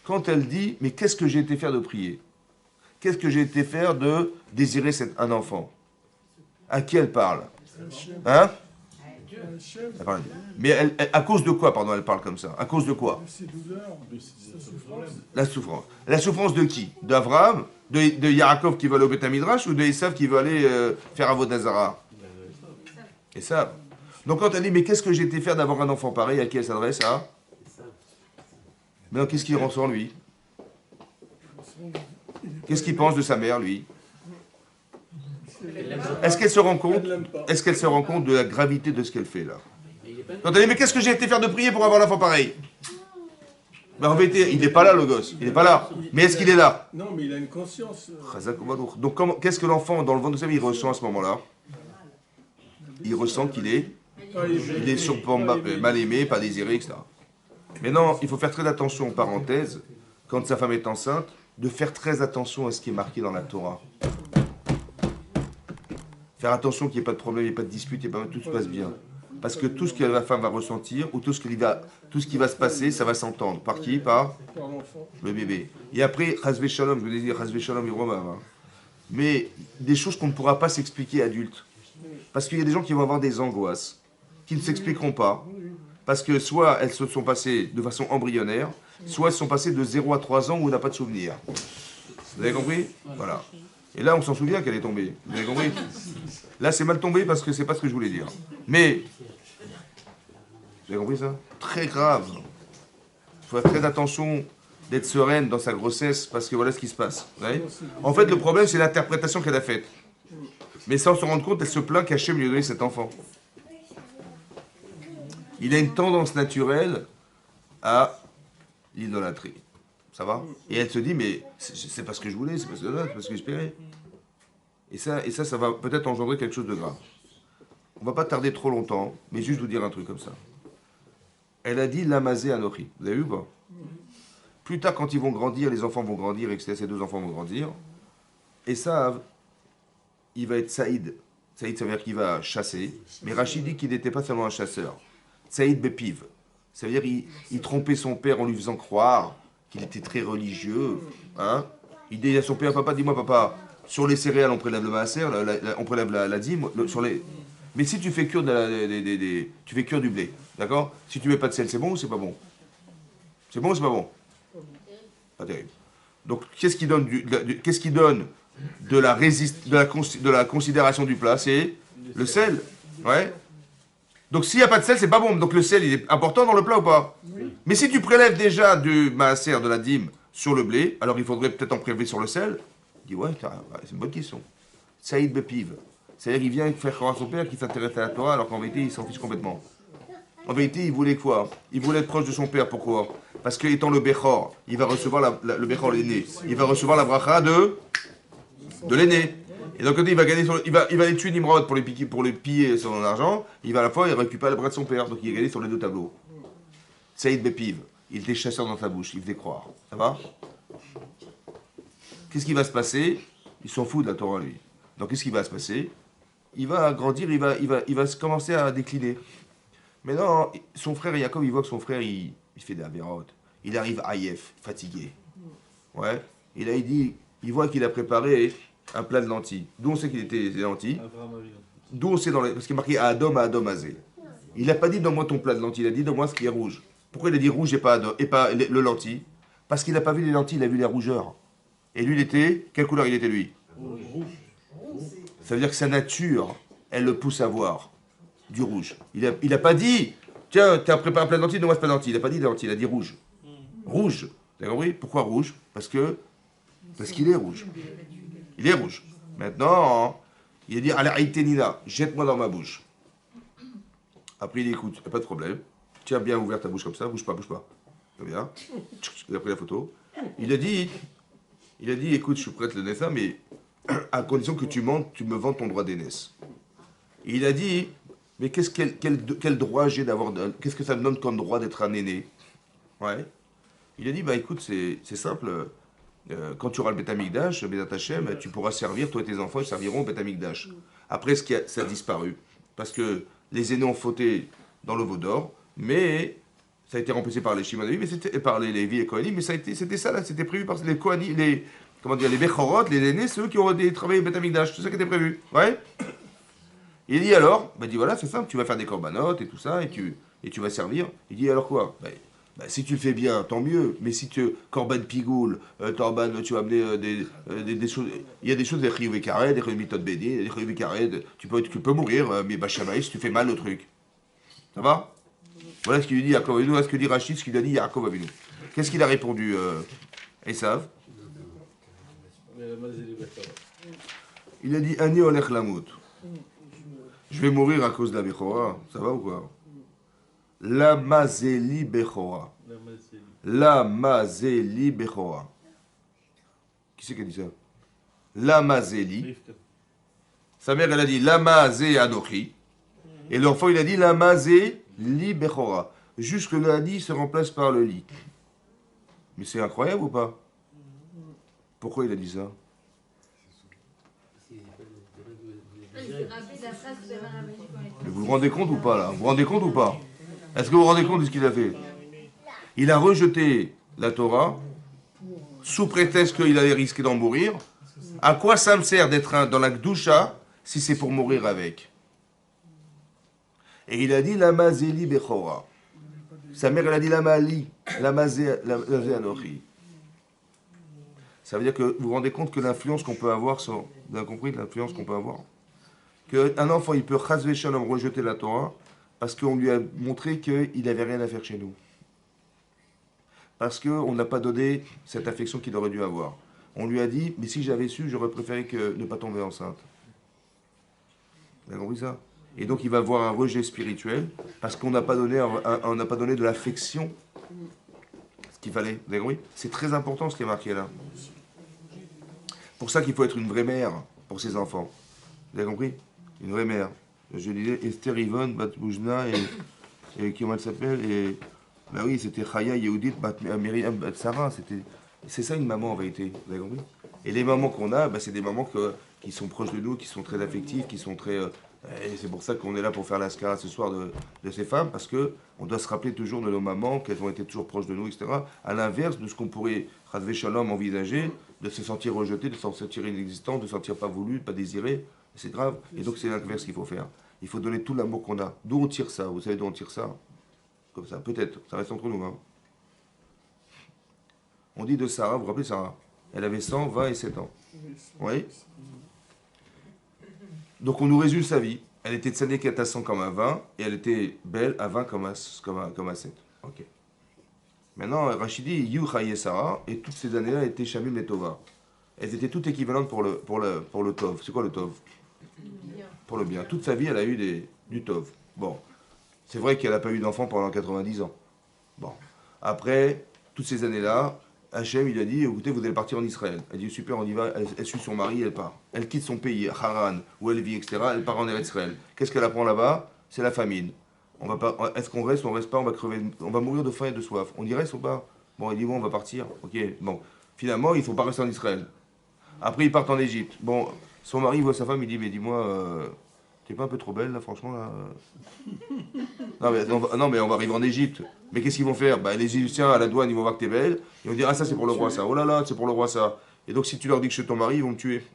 Quand elle dit, mais qu'est-ce que j'ai été faire de prier? Qu'est-ce que j'ai été faire de désirer un enfant? À qui elle parle? Hein? Elle parle. Mais à cause de quoi, pardon, elle parle comme ça? À cause de quoi? La souffrance. La souffrance de qui? D'Abraham? De Yaakov qui veut aller au Beth Midrash? Ou de Esav qui veut aller faire Avodazara? Esav. Donc quand elle dit, mais qu'est-ce que j'ai été faire d'avoir un enfant pareil, à qui elle s'adresse? À maintenant, qu'est-ce qu'il ressent, lui? Qu'est-ce qu'il pense de sa mère, lui? Est-ce qu'elle se rend compte Elle l'aime pas. Est-ce qu'elle se rend compte de la gravité de ce qu'elle fait là? Quand elle dit mais qu'est-ce que j'ai été faire de prier pour avoir l'enfant pareil? Ben en vérité, il n'est pas là le gosse, il n'est pas là. Mais est-ce qu'il est là? Non, mais il a une conscience. Donc qu'est-ce que l'enfant dans le ventre de sa vie il ressent à ce moment-là? Il ressent qu'il est, il est sûrement mal aimé, pas désiré, etc. Maintenant, il faut faire très attention, parenthèse, quand sa femme est enceinte, de faire très attention à ce qui est marqué dans la Torah. Faire attention qu'il n'y ait pas de problème, il n'y ait pas de dispute, tout se passe bien. Parce que tout ce que la femme va ressentir, ou tout ce qui va se passer, ça va s'entendre. Par qui? Par le bébé. Et après, Chazvé Shalom, je veux dire, Chazvé Shalom, mais des choses qu'on ne pourra pas s'expliquer adulte. Parce qu'il y a des gens qui vont avoir des angoisses, qui ne s'expliqueront pas. Parce que soit elles se sont passées de façon embryonnaire, soit elles sont passées de 0 à 3 ans où on n'a pas de souvenir. Vous avez compris? Voilà. Et là, on s'en souvient qu'elle est tombée. Vous avez compris? Là, c'est mal tombé parce que c'est pas ce que je voulais dire. Mais, vous avez compris ça? Très grave. Il faut faire très attention d'être sereine dans sa grossesse parce que voilà ce qui se passe. Vous voyez? En fait, le problème, c'est l'interprétation qu'elle a faite. Mais sans se rendre compte, elle se plaint qu'Hachem lui a donné cet enfant. Il a une tendance naturelle à l'idolâtrie. Ça va? Et elle se dit, mais c'est pas ce que je voulais, c'est pas ce que j'espérais. Et ça va peut-être engendrer quelque chose de grave. On va pas tarder trop longtemps, mais juste vous dire un truc comme ça. Elle a dit Lamazé Anochi. Vous avez vu ou pas? Plus tard, quand ils vont grandir, les enfants vont grandir, et que ces deux enfants vont grandir, Esav, il va être Saïd. Saïd, ça veut dire qu'il va chasser. Mais Rachid dit qu'il n'était pas seulement un chasseur. Saïd Bepiv. Ça veut dire qu'il trompait son père en lui faisant croire qu'il était très religieux. Hein? Il dit à son père, papa, dis-moi, papa, sur les céréales, on prélève le maaser, on prélève la dîme. Mais si tu fais cuire, tu fais cuire du blé, d'accord? Si tu mets pas de sel, c'est bon ou c'est pas bon? C'est bon ou c'est pas bon? Pas terrible. Donc, qu'est-ce qui donne de la considération du plat? C'est le sel. Ouais. Donc s'il n'y a pas de sel, c'est pas bon. Donc le sel, il est important dans le plat ou pas? Oui. Mais si tu prélèves déjà du maaser, de la dîme, sur le blé, alors il faudrait peut-être en prélever sur le sel. Il dit, ouais, c'est une bonne question. Saïd Bepiv. C'est-à-dire qu'il vient faire croire à son père qu'il s'intéresse à la Torah, alors qu'en vérité, il s'en fiche complètement. En vérité, il voulait quoi? Il voulait être proche de son père. Pourquoi? Parce qu'étant le Bechor, il va recevoir le Bechor, l'aîné. Il va recevoir la bracha de l'aîné. Et donc, il va gagner il va aller tuer Nimrod pour les piller son argent. Il va à la fois, il récupère le bras de son père. Donc, il est gagné sur les deux tableaux. Saïd Bepiv, il était chasseur dans sa bouche, il faisait croire. Ça va? Qu'est-ce qui va se passer? Il s'en fout de la Torah, lui. Donc, qu'est-ce qui va se passer? Il va grandir, il va commencer à décliner. Mais non, son frère Yaakov, il voit que son frère, il fait des avérotes. Il arrive Aïef, fatigué. Ouais. Et là, il voit qu'il a préparé un plat de lentilles. D'où on sait qu'il était des lentilles? D'où on sait parce qu'il est marqué Adom Azé. Il n'a pas dit donne-moi ton plat de lentilles, il a dit donne-moi ce qui est rouge. Pourquoi il a dit rouge et pas le lentilles? Parce qu'il n'a pas vu les lentilles, il a vu les rougeurs. Et lui, il était. Quelle couleur il était lui? Rouge. Ça veut dire que sa nature, elle le pousse à voir du rouge. Il a pas dit tiens, tu as préparé un plat de lentilles, donne-moi ce plat de lentilles. Il n'a pas dit lentilles, il a dit rouge. Rouge. Vous avez compris? Pourquoi rouge? Parce qu'il est rouge. Il est rouge. Maintenant, il a dit allez, Aïtenina, jette-moi dans ma bouche. Après, il dit écoute, pas de problème. Tiens bien ouvert ta bouche comme ça, bouge pas. Très bien. Il a pris la photo. Il a dit écoute, je suis prêt à te donner ça, mais à condition que tu me vends ton droit d'aînesse. Et il a dit mais quel droit j'ai d'avoir. Qu'est-ce que ça me donne comme droit d'être un aîné? Ouais. Il a dit bah écoute, c'est simple. Quand tu auras le Beth Amikdash, le Beth Hashem, tu pourras servir, toi et tes enfants, ils serviront au Beth Amikdash. Après, ça a disparu. Parce que les aînés ont fauté dans le veau d'or, mais ça a été remplacé par les Shimon mais par les Lévi et Kohanim, mais c'était ça là, c'était prévu par les Kohanim, les Bechorot, les aînés, ceux qui auraient travaillé au Beth Amikdash, tout ça qui était prévu. Ouais. Il dit alors, bah dit voilà, c'est simple, tu vas faire des corbanotes et tout ça, et tu vas servir. Il dit alors quoi? Si tu le fais bien, tant mieux. Mais si tu corban pigoule, torban, tu vas amener des choses. Il y a des choses, des chiyuv carré, des chiyuv mitot béni, des chiyuv carré. Tu peux mourir, mais bachamaï, si tu fais mal au truc. Ça va? Voilà ce qu'il lui dit Yaakov Avinu, voilà ce que dit Rachid, ce qu'il a dit Yaakov Avinu. Qu'est-ce qu'il a répondu Esav? Il a dit Ani olech lamut. Je vais mourir à cause de la Bechora. Ça va ou quoi? La mazeli Bechora. La mazeli Bechora. Qui c'est qui a dit ça? La mazeli. Sa mère, elle a dit la mazé Anochi. Et l'enfant, il a dit la mazé li Bechora. Juste que le hadi se remplace par le li. Mais c'est incroyable ou pas? Pourquoi il a dit ça? Mais vous vous rendez compte ou pas là? Vous vous rendez compte ou pas? Est-ce que vous vous rendez compte de ce qu'il a fait? Il a rejeté la Torah sous prétexte qu'il allait risquer d'en mourir. À quoi ça me sert d'être dans la Gdusha si c'est pour mourir avec? Et il a dit la mazeli bechora. Sa mère elle a dit la mali, la mazé anochi. Ça veut dire que vous vous rendez compte que l'influence qu'on peut avoir sur, vous avez compris l'influence qu'on peut avoir? Qu'un enfant il peut chasvé shalom rejeter la Torah parce qu'on lui a montré qu'il n'avait rien à faire chez nous. Parce qu'on n'a pas donné cette affection qu'il aurait dû avoir. On lui a dit, mais si j'avais su, j'aurais préféré que ne pas tomber enceinte. Vous avez compris ça? Et donc il va avoir un rejet spirituel parce qu'on n'a pas donné, on n'a pas donné de l'affection, ce qu'il fallait. Vous avez compris? C'est très important ce qui est marqué là. Pour ça qu'il faut être une vraie mère pour ses enfants. Vous avez compris? Une vraie mère. Je disais Esther Yvonne Batboujna et comment elle s'appelle? Et ben oui, c'était Chaya Yehudit Miriam Bat Sarah. C'est ça une maman en vérité. Vous avez compris? Et les mamans qu'on a, ben, c'est des mamans qui sont proches de nous, qui sont très affectives, qui sont très. Et c'est pour ça qu'on est là pour faire l'ascara ce soir de ces femmes, parce qu'on doit se rappeler toujours de nos mamans, qu'elles ont été toujours proches de nous, etc. À l'inverse de ce qu'on pourrait, Radvé Shalom, envisager, de se sentir rejeté, de se sentir inexistant, de se sentir pas voulu, pas désiré. C'est grave. Et donc c'est l'inverse qu'il faut faire. Il faut donner tout l'amour qu'on a. D'où on tire ça? Vous savez d'où on tire ça? Comme ça, peut-être. Ça reste entre nous. Hein. On dit de Sarah, vous vous rappelez Sarah? Elle avait 127 ans. Oui. Donc on nous résume sa vie. Elle était tzadéket à 100 comme à 20, et elle était belle à 20 comme à 7. Ok. Maintenant, Rachid dit, Yu Chaye Sarah, et toutes ces années-là étaient Shamim et Tova. Elles étaient toutes équivalentes pour le Tov. C'est quoi le Tov? Pour le bien. Toute sa vie, elle a eu du Tov. Bon. C'est vrai qu'elle n'a pas eu d'enfant pendant 90 ans. Bon. Après, toutes ces années-là, Hachem, il a dit, écoutez, vous allez partir en Israël. Elle dit, super, on y va. Elle suit son mari, elle part. Elle quitte son pays, Haran, où elle vit, etc. Elle part en Israël. Qu'est-ce qu'elle apprend là-bas? C'est la famine. On va pas. Est-ce qu'on reste? On reste pas. On va crever. On va mourir de faim et de soif. On y reste ou pas? Bon, il dit, bon, on va partir. Ok. Bon. Finalement, il ne faut pas rester en Israël. Après, ils partent en Égypte. Bon, son mari voit sa femme, il dit, mais dis-moi, t'es pas un peu trop belle, là, franchement, là? Non, mais on va arriver en Égypte. Mais qu'est-ce qu'ils vont faire? Bah, les Égyptiens, à la douane, ils vont voir que t'es belle. Ils vont dire, ah, ça, c'est pour le roi, ça. Oh là là, c'est pour le roi, ça. Et donc, si tu leur dis que je suis ton mari, ils vont me tuer.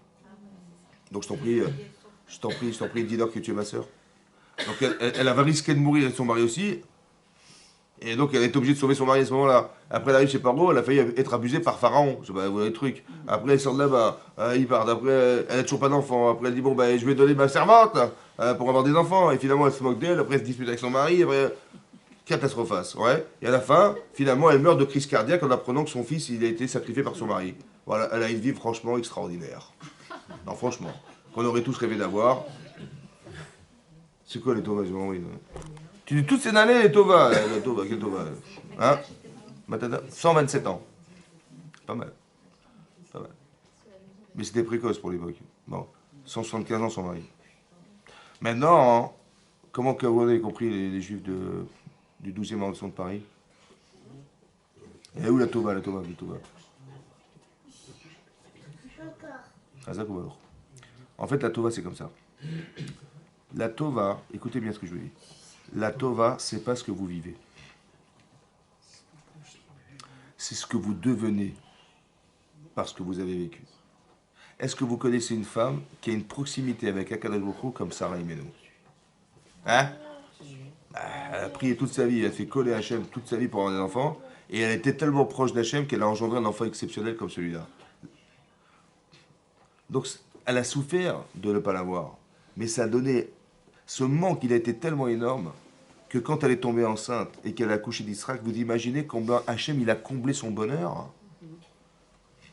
Donc, je t'en prie, dis-leur que tu es ma sœur. Donc, elle va risquer de mourir et son mari aussi. Et donc, elle est obligée de sauver son mari à ce moment-là. Après, elle arrive chez Paro, elle a failli être abusée par Pharaon. Je sais pas, vous voyez le truc. Après, elle sort de là-bas. Ils partent. Après, elle n'a toujours pas d'enfant. Après, elle dit, bon, ben, je vais donner ma servante pour avoir des enfants. Et finalement, elle se moque d'elle. Après, elle se dispute avec son mari. Après, catastrophe. Ouais. Et à la fin, finalement, elle meurt de crise cardiaque en apprenant que son fils, il a été sacrifié par son mari. Voilà, elle a une vie franchement extraordinaire. Non, franchement. Qu'on aurait tous rêvé d'avoir. C'est quoi les Tovas? Oui. Tu dis toutes ces années, les Tovas. Quel Tova? Hein? 127 ans. Pas mal. Mais c'était précoce pour l'époque. Bon. 175 ans, son mari. Maintenant, comment que vous avez compris les Juifs du 12e arrondissement de Paris? Et où la Tova? En fait, la Tova, c'est comme ça. La Tova, écoutez bien ce que je vous dis. La Tova, c'est pas ce que vous vivez. C'est ce que vous devenez parce que vous avez vécu. Est-ce que vous connaissez une femme qui a une proximité avec Akadosh Baruch Hu comme Sarah Imenu? Hein? Elle a prié toute sa vie, elle a fait coller Hachem toute sa vie pour avoir des enfants, et elle était tellement proche d'Hachem qu'elle a engendré un enfant exceptionnel comme celui-là. Donc, elle a souffert de ne pas l'avoir, mais ça a donné... Ce manque, il a été tellement énorme que quand elle est tombée enceinte et qu'elle a accouché d'Israël, vous imaginez combien Hachem, il a comblé son bonheur?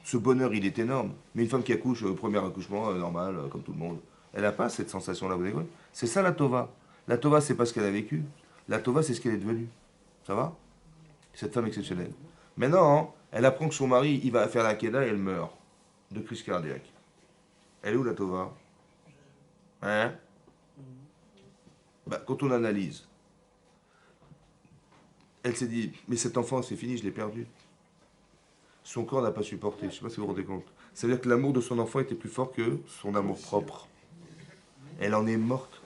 Ce bonheur, il est énorme. Mais une femme qui accouche au premier accouchement, normal, comme tout le monde, elle n'a pas cette sensation-là, vous avez compris? C'est ça la Tova. La Tova, c'est pas ce qu'elle a vécu. La Tova, c'est ce qu'elle est devenue. Ça va? Cette femme exceptionnelle. Maintenant, elle apprend que son mari, il va faire la Keda et elle meurt de crise cardiaque. Elle est où la Tova? Hein? Bah, quand on analyse, elle s'est dit, mais cet enfant, c'est fini, je l'ai perdu. Son corps n'a pas supporté, je ne sais pas si vous vous rendez compte. Ça veut dire que l'amour de son enfant était plus fort que son amour propre. Elle en est morte.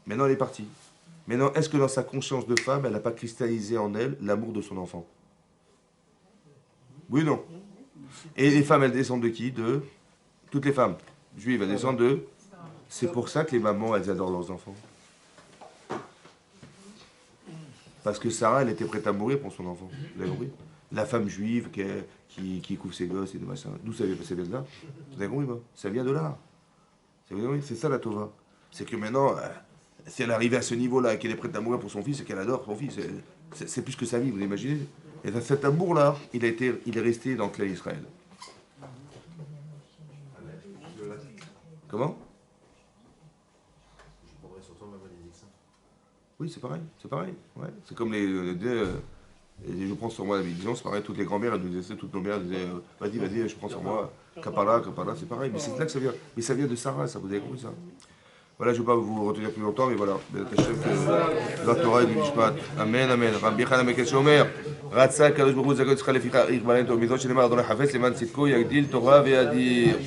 Maintenant, elle est partie. Maintenant, est-ce que dans sa conscience de femme, elle n'a pas cristallisé en elle l'amour de son enfant? Oui ou non? Et les femmes, elles descendent de qui? De toutes les femmes juives, elles descendent de... C'est pour ça que les mamans, elles adorent leurs enfants. Parce que Sarah, elle était prête à mourir pour son enfant. Vous avez compris? La femme juive qui couvre ses gosses et de machin. D'où ça vient de là? Vous avez compris, moi? Ça vient de là. C'est ça la Tova. C'est que maintenant, si elle est arrivée à ce niveau-là et qu'elle est prête à mourir pour son fils et qu'elle adore son fils, c'est plus que sa vie, vous imaginez? Et cet amour-là, il est resté dans le clan Israël. Comment? Oui, c'est pareil, ouais. C'est comme je prends sur moi la bénédiction, c'est pareil, toutes les grand-mères, elles nous disaient, toutes nos mères, elles disaient, vas-y, je prends sur moi, Kapara, c'est pareil, mais c'est là que ça vient. Mais ça vient de Sarah, ça, vous avez compris ça? Voilà, je ne vais pas vous retenir plus longtemps, mais voilà. La Torah et du Mishpat. Amen, amen. Rabbi Chana Meketz Omer, רצה הקדוש ברוך הוא לזכות יצחק לפיכך ירבלם תלמידו שנאמר אדוני חפץ למען צדקו יגדיל תורה ויאדיר